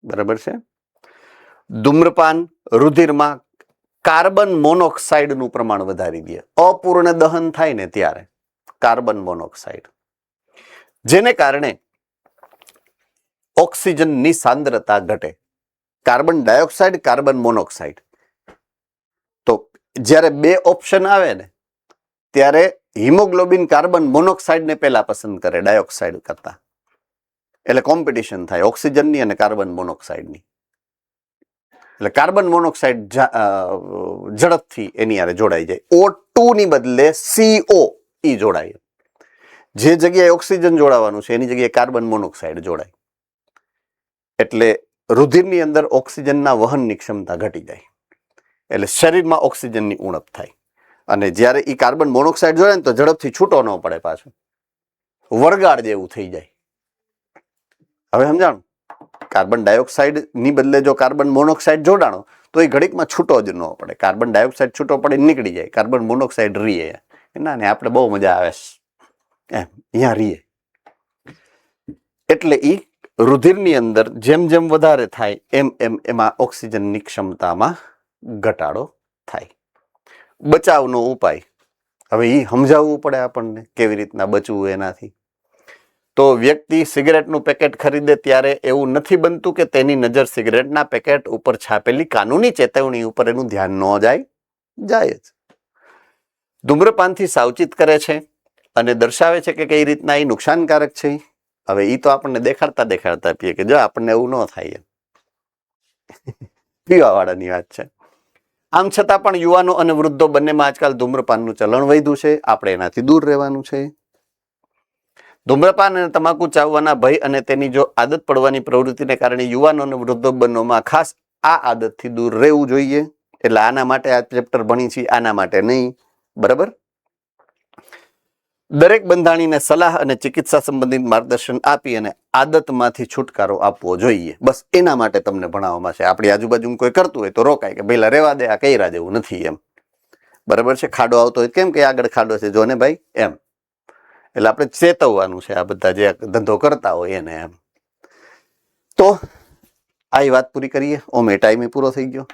બરાબર છે. ધૂમ્રપાન રુધિરમાં કાર્બન મોનોક્સાઇડનું પ્રમાણ વધારી દે. અપૂર્ણ દહન થાય ને ત્યારે કાર્બન મોનોક્સાઇડ, જેને કારણે ઓક્સિજનની સાંદ્રતા ઘટે. Carbon dioxide, carbon monoxide. તો જ્યારે 2 ઓપ્શન આવે ને ત્યારે હિમોગ્લોબિન કાર્બન મોનોક્સાઇડને પહેલા પસંદ કરે ડાયોક્સાઇડ કરતા. એટલે કોમ્પિટિશન થાય ઓક્સિજનની અને કાર્બન મોનોક્સાઇડની. એટલે કાર્બન મોનોક્સાઇડ ઝડપથી એની હારે જોડાઈ જાય. O2 ની બદલે CO જોડાય. જે જગ્યાએ ઓક્સિજન જોડાવાનું છે એની જગ્યાએ કાર્બન મોનોક્સાઇડ જોડાય. એટલે રુધિરની અંદર ઓક્સિજનના વહનની ક્ષમતા ઘટી જાય. એટલે શરીરમાં ઓક્સિજનની ઉણપ થાય. અને જ્યારે એ કાર્બન મોનોક્સાઇડ જોડાય ને તો ઝડપથી છૂટો ન પડે, પાછો વળગાડ જેવું થઈ જાય. હવે સમજાણું? કાર્બન ડાયોક્સાઇડ ની બદલે જો કાર્બન મોનોક્સાઇડ જોડાણો તો એ ઘડીકમાં છૂટો જ ન પડે. કાર્બન ડાયોક્સાઇડ છૂટો પડે નીકળી જાય, કાર્બન મોનોક્સાઇડ રીએ. ના ને આપણે બહુ મજા આવે એમ, અહીંયા રીએ. એટલે એ રુધિરની અંદર જેમ જેમ વધારે થાય એમ એમ એમાં ઓક્સિજનની ક્ષમતામાં ઘટાડો થાય. બચાવનો ઉપાય, હવે એ સમજાવવું પડે આપણને કેવી રીતના બચવું એનાથી. તો વ્યક્તિ સિગરેટનું પેકેટ ખરીદે ત્યારે એવું નથી બનતું કે તેની નજર સિગરેટના પેકેટ ઉપર છાપેલી કાનૂની ચેતવણી ઉપર એનું ધ્યાન ન જાય? જાય જ. ધૂમ્રપાનથી સાવચેત કરે છે અને દર્શાવે છે કે કઈ રીતના એ નુકસાનકારક છે. હવે એ તો આપણને દેખાડતા પીએ કે જો આપણને એવું ન થાય, પીવા વાળાની વાત છે. આમ છતાં પણ યુવાનો અને વૃદ્ધો બંનેમાં આજકાલ ધૂમ્રપાનનું ચલણ વધ્યું છે. આપણે એનાથી દૂર રહેવાનું છે. ધૂમ્રપાન અને તમાકુ ચાવવાના ભય અને તેની જો આદત પડવાની પ્રવૃત્તિને કારણે યુવાનો અને વૃદ્ધો બંનેમાં ખાસ આ આદતથી દૂર રહેવું જોઈએ. એટલે આના માટે આ ચેપ્ટર ભણી છીએ, આના માટે નહીં. બરાબર. દરેક બંધાણીને સલાહ અને ચિકિત્સા સંબંધિત માર્ગદર્શન આપી અને આદતમાંથી છુટકારો આપવો જોઈએ. બસ એના માટે તમને ભણાવવામાં છે. આપણી આજુબાજુ કોઈ કરતું હોય તો રોકાય કે પહેલા રેવા દે, આ કર્યા જેવું નથી એમ. બરાબર છે. ખાડો આવતો હોય કેમ કે આગળ ખાડો છે જો ને ભાઈ એમ. એટલે આપણે ચેતવવાનું છે આ બધા જે ધંધો કરતા હોય એને એમ. તો આ વાત પૂરી કરીએ. ઓમે ટાઈમ પૂરો થઈ ગયો.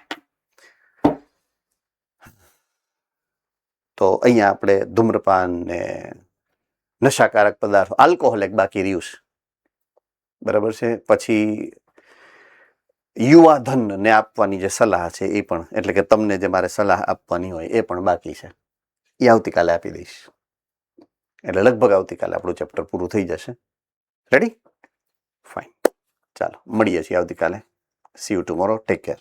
તો અહીંયા આપણે ધૂમ્રપાન ને નશાકારક પદાર્થો, આલ્કોહોલ એક બાકી રહ્યું છે. બરાબર છે. પછી યુવા ધનને આપવાની જે સલાહ છે એ પણ, એટલે કે તમને જે મારે સલાહ આપવાની હોય એ પણ બાકી છે. એ આવતીકાલે આપી દઈશ. એટલે લગભગ આવતીકાલે આપણું ચેપ્ટર પૂરું થઈ જશે. રેડી? ફાઇન. ચાલો મળીએ છીએ આવતીકાલે. C you tomorrow. Take care.